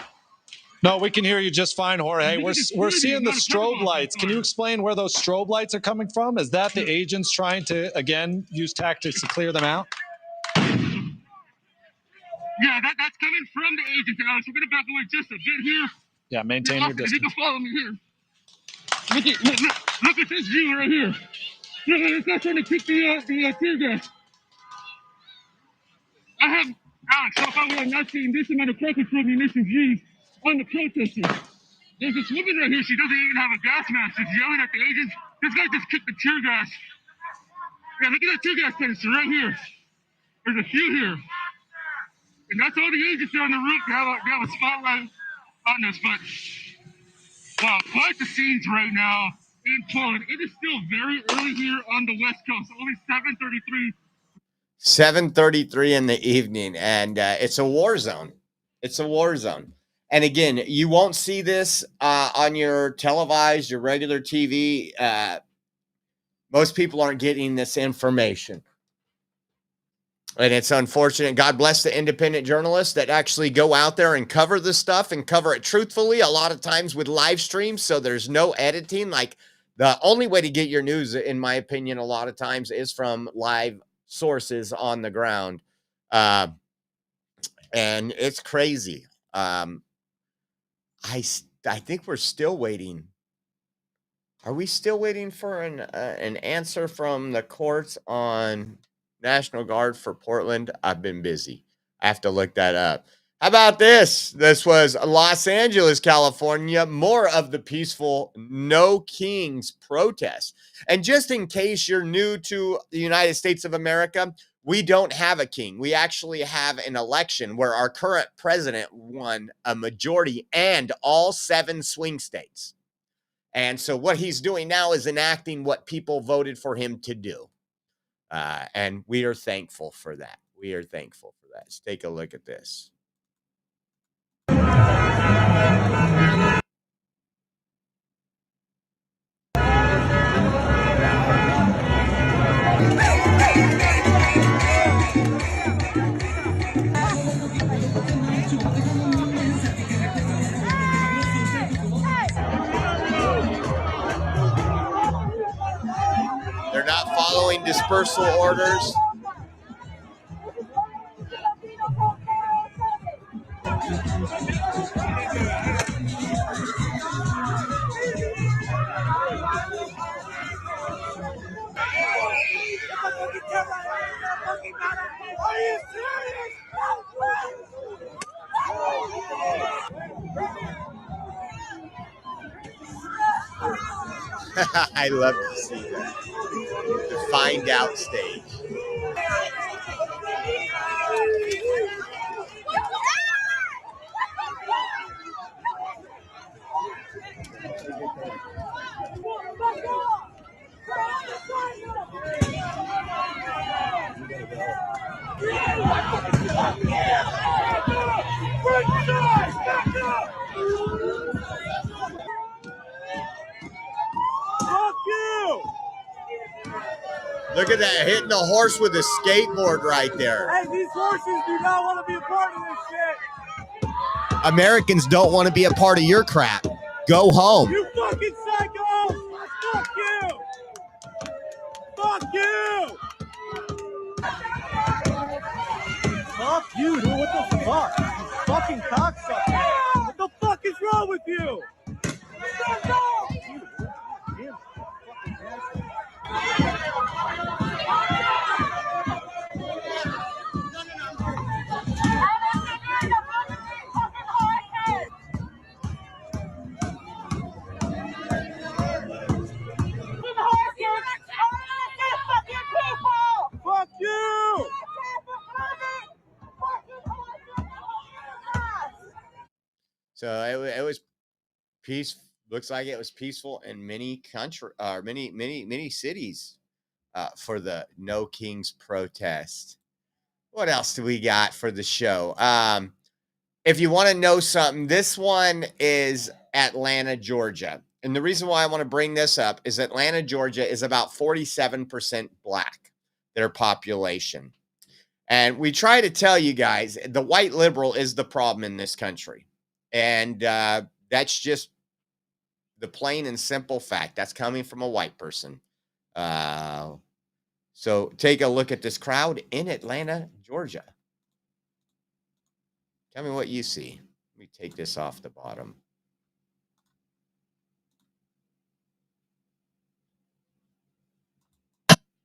No, we can hear you just fine, Jorge. We're seeing the strobe lights. Can you explain where those strobe lights are coming from? Is that the agents trying to, again, use tactics to clear them out? Yeah, that's coming from the agents, Alex. We're going to back away just a bit here. Yeah, maintain your distance. You can follow me here. Look at this view right here. Look at this guy trying to kick the tear gas. Alex, so far we have not seen this amount of crowd control munitions used on the protesters. There's this woman right here. She doesn't even have a gas mask. She's yelling at the agents. This guy just kicked the tear gas. Yeah, look at that tear gas canister right here. There's a few here. And that's all the agents there on the roof. They have a spotlight on us. But, wow, quite the scenes right now in Portland. It is still very early here on the West Coast. Only 7:33. 7:33 in the evening, and it's a war zone. It's a war zone. And again, you won't see this on your televised, your regular TV. Most people aren't getting this information. And it's unfortunate. God bless the independent journalists that actually go out there and cover this stuff and cover it truthfully, a lot of times with live streams, so there's no editing. Like, the only way to get your news, in my opinion, a lot of times is from live sources on the ground. And it's crazy. I think we're still waiting. Are we still waiting for an answer from the courts on National Guard for Portland? I've been busy. I have to look that up. How about this? This was Los Angeles, California. More of the peaceful No Kings protest. And just in case you're new to the United States of America, we don't have a king. We actually have an election where our current president won a majority and all 7 swing states. And so what he's doing now is enacting what people voted for him to do. And we are thankful for that. We are thankful for that. Let's take a look at this. They're not following dispersal orders. I love to see that. The find out stage. Look at that, hitting the horse with a skateboard right there. Hey, these horses do not want to be a part of this shit. Americans don't want to be a part of your crap. Go home. You fucking psycho! Fuck you! Fuck you! Fuck you, dude. What the fuck? You fucking cocksucker. What the fuck is wrong with you? Fuck you! So it was peace. Looks like it was peaceful in many many cities for the No Kings protest. What else do we got for the show? If you want to know something, this one is Atlanta, Georgia. And the reason why I want to bring this up is Atlanta, Georgia is about 47% black, their population. And we try to tell you guys, the white liberal is the problem in this country. And that's just the plain and simple fact. That's coming from a white person. So take a look at this crowd in Atlanta, Georgia. Tell me what you see. Let me take this off the bottom.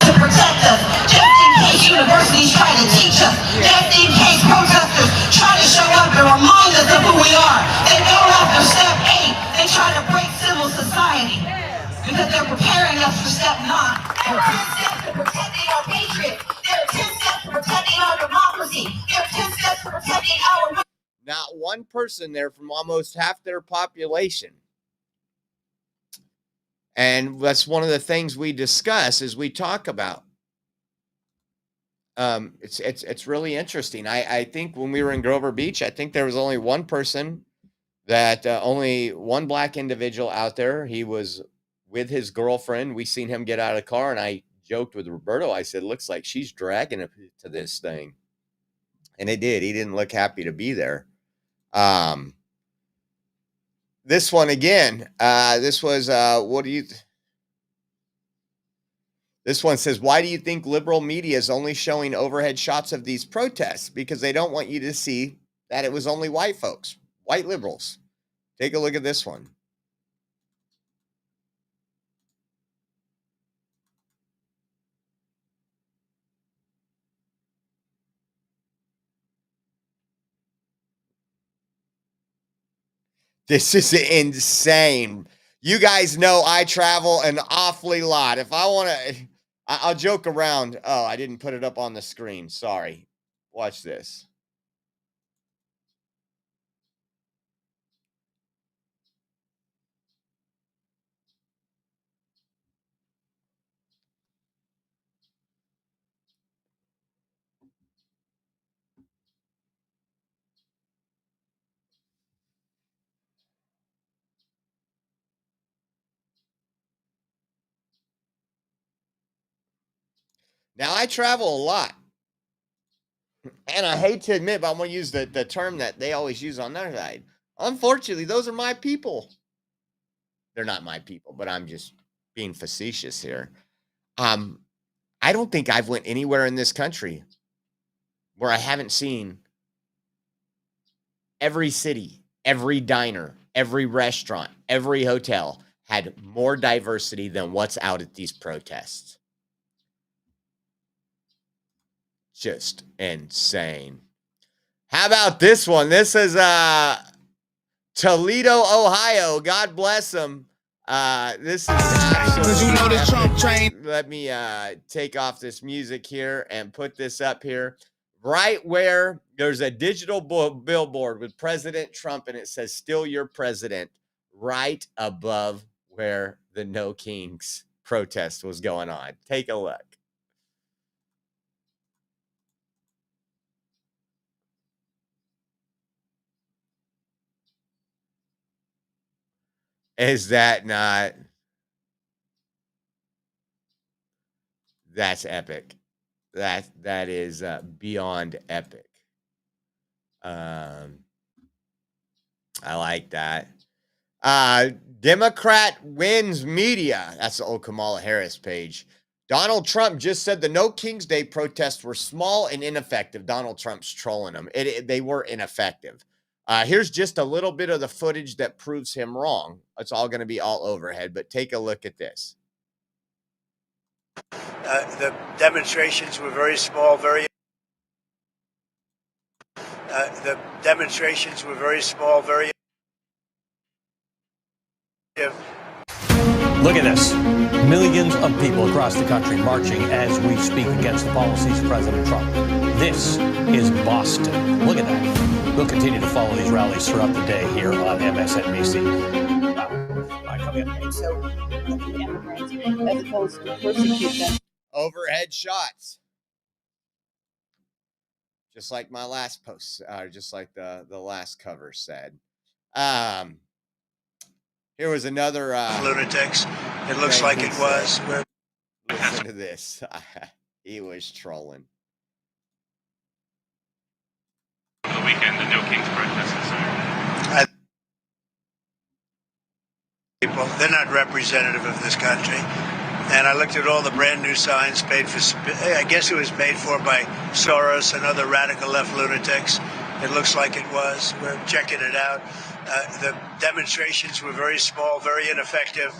To protect us, just in case universities try to teach us, just in case protesters try to show up and remind us of who we are. They go after step 8, they try to break civil society because they're preparing us for step 9. There are 10 steps to protecting our patriots. There are 10 steps to protecting our democracy. There are 10 steps protecting our. Not one person there from almost half their population. And that's one of the things we discuss as we talk about. It's really interesting. I think when we were in Grover Beach, I think there was only one person that only one black individual out there. He was with his girlfriend. We seen him get out of the car, and I joked with Roberto. I said, looks like she's dragging it to this thing. And it did. He didn't look happy to be there. This one again, this was, this one says, why do you think liberal media is only showing overhead shots of these protests? Because they don't want you to see that it was only white folks, white liberals. Take a look at this one. This is insane. You guys know I travel an awfully lot. If I want to, I'll joke around. Oh, I didn't put it up on the screen. Sorry. Watch this. Now, I travel a lot. And I hate to admit, but I'm going to use the term that they always use on their side. Unfortunately, those are my people. They're not my people, but I'm just being facetious here. I don't think I've went anywhere in this country where I haven't seen every city, every diner, every restaurant, every hotel had more diversity than what's out at these protests. Just insane. How about this one? This is Toledo, Ohio. God bless them. This is absolutely Let me take off this music here and put this up here. Right where there's a digital billboard with President Trump and it says, "Still your president," right above where the No Kings protest was going on. Take a look. Is that not? That's epic. That is beyond epic. I like that. Democrat wins media. That's the old Kamala Harris page. Donald Trump just said the No Kings Day protests were small and ineffective. Donald Trump's trolling them. They were ineffective. Here's just a little bit of the footage that proves him wrong. It's all going to be all overhead, but take a look at this. The demonstrations were very small, very. The demonstrations were very small, very. Look at this. Millions of people across the country marching as we speak against the policies of President Trump. This is Boston. Look at that. We'll continue to follow these rallies throughout the day here on MSNBC. So, the immigrants, as opposed to persecute them. Overhead shots. Just like my last post, just like the last cover said. Here was another lunatics. It looks like it was. Listen to this. He was trolling. The weekend, the No Kings protests. People, they're not representative of this country. And I looked at all the brand new signs paid for. I guess it was paid for by Soros and other radical left lunatics. It looks like it was. We're checking it out. The demonstrations were very small, very ineffective,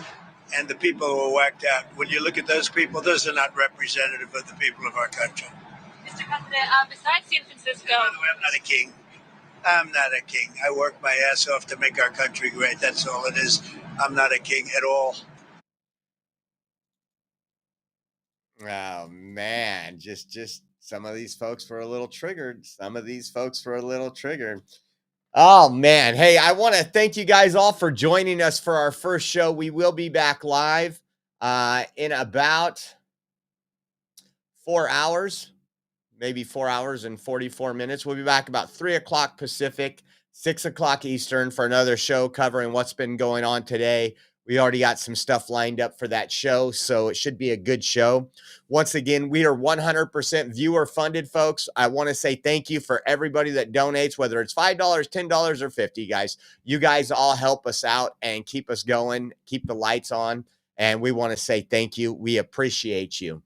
and the people were whacked out. When you look at those people, those are not representative of the people of our country. Mr. President, besides San Francisco... And by the way, I'm not a king. I'm not a king. I work my ass off to make our country great. That's all it is. I'm not a king at all. Oh, man. Just Some of these folks were a little triggered. Oh, man. Hey, I want to thank you guys all for joining us for our first show. We will be back live in about 4 hours, maybe 4 hours and 44 minutes. We'll be back about 3 o'clock Pacific, 6 o'clock Eastern for another show covering what's been going on today. We already got some stuff lined up for that show, so it should be a good show. Once again, we are 100% viewer funded, folks. I want to say thank you for everybody that donates, whether it's $5, $10, or $50, guys. You guys all help us out and keep us going, keep the lights on, and we want to say thank you. We appreciate you.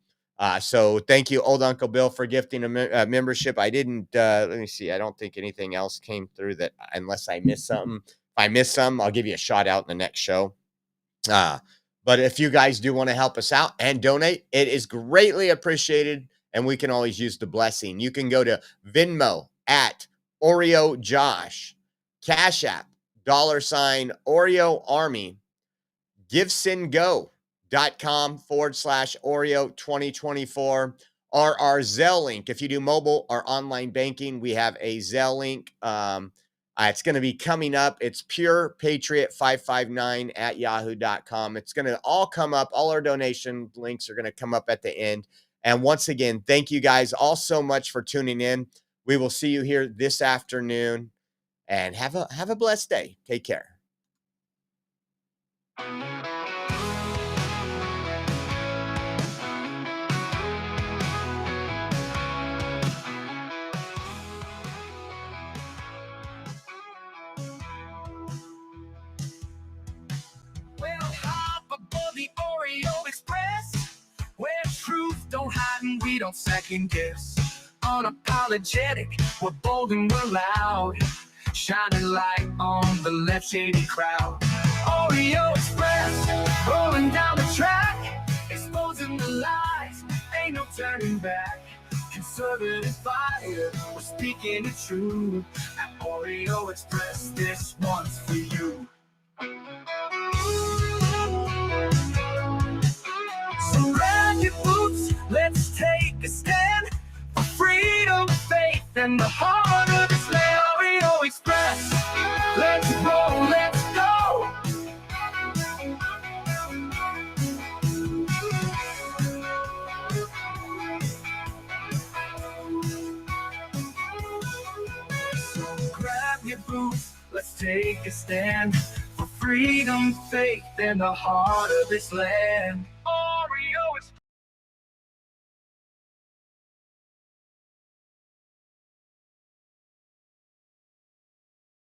So thank you, Old Uncle Bill, for gifting a membership. I didn't, let me see. I don't think anything else came through that, unless I missed something. If I missed some, I'll give you a shout out in the next show. But if you guys do want to help us out and donate, it is greatly appreciated, and we can always use the blessing. You can go to Venmo at Oreo Josh, Cash App, $Oreo Army, GiveSendGo.com/Oreo 2024, or our Zelle link. If you do mobile or online banking, we have a Zelle link. It's going to be coming up. It's purepatriot559@yahoo.com. It's going to all come up. All our donation links are going to come up at the end. And once again, thank you guys all so much for tuning in. We will see you here this afternoon, and have a blessed day. Take care. The Oreo Express, where truth don't hide and we don't second guess. Unapologetic, we're bold and we're loud, shining light on the left shady crowd. Oreo Express, rolling down the track, exposing the lies, ain't no turning back. Conservative fire, we're speaking the truth. At Oreo Express, this one's for you. So grab your boots, let's take a stand for freedom, faith, and the heart of this land. Oreo Express, let's roll, let's go. So grab your boots, let's take a stand for freedom, faith, and the heart of this land.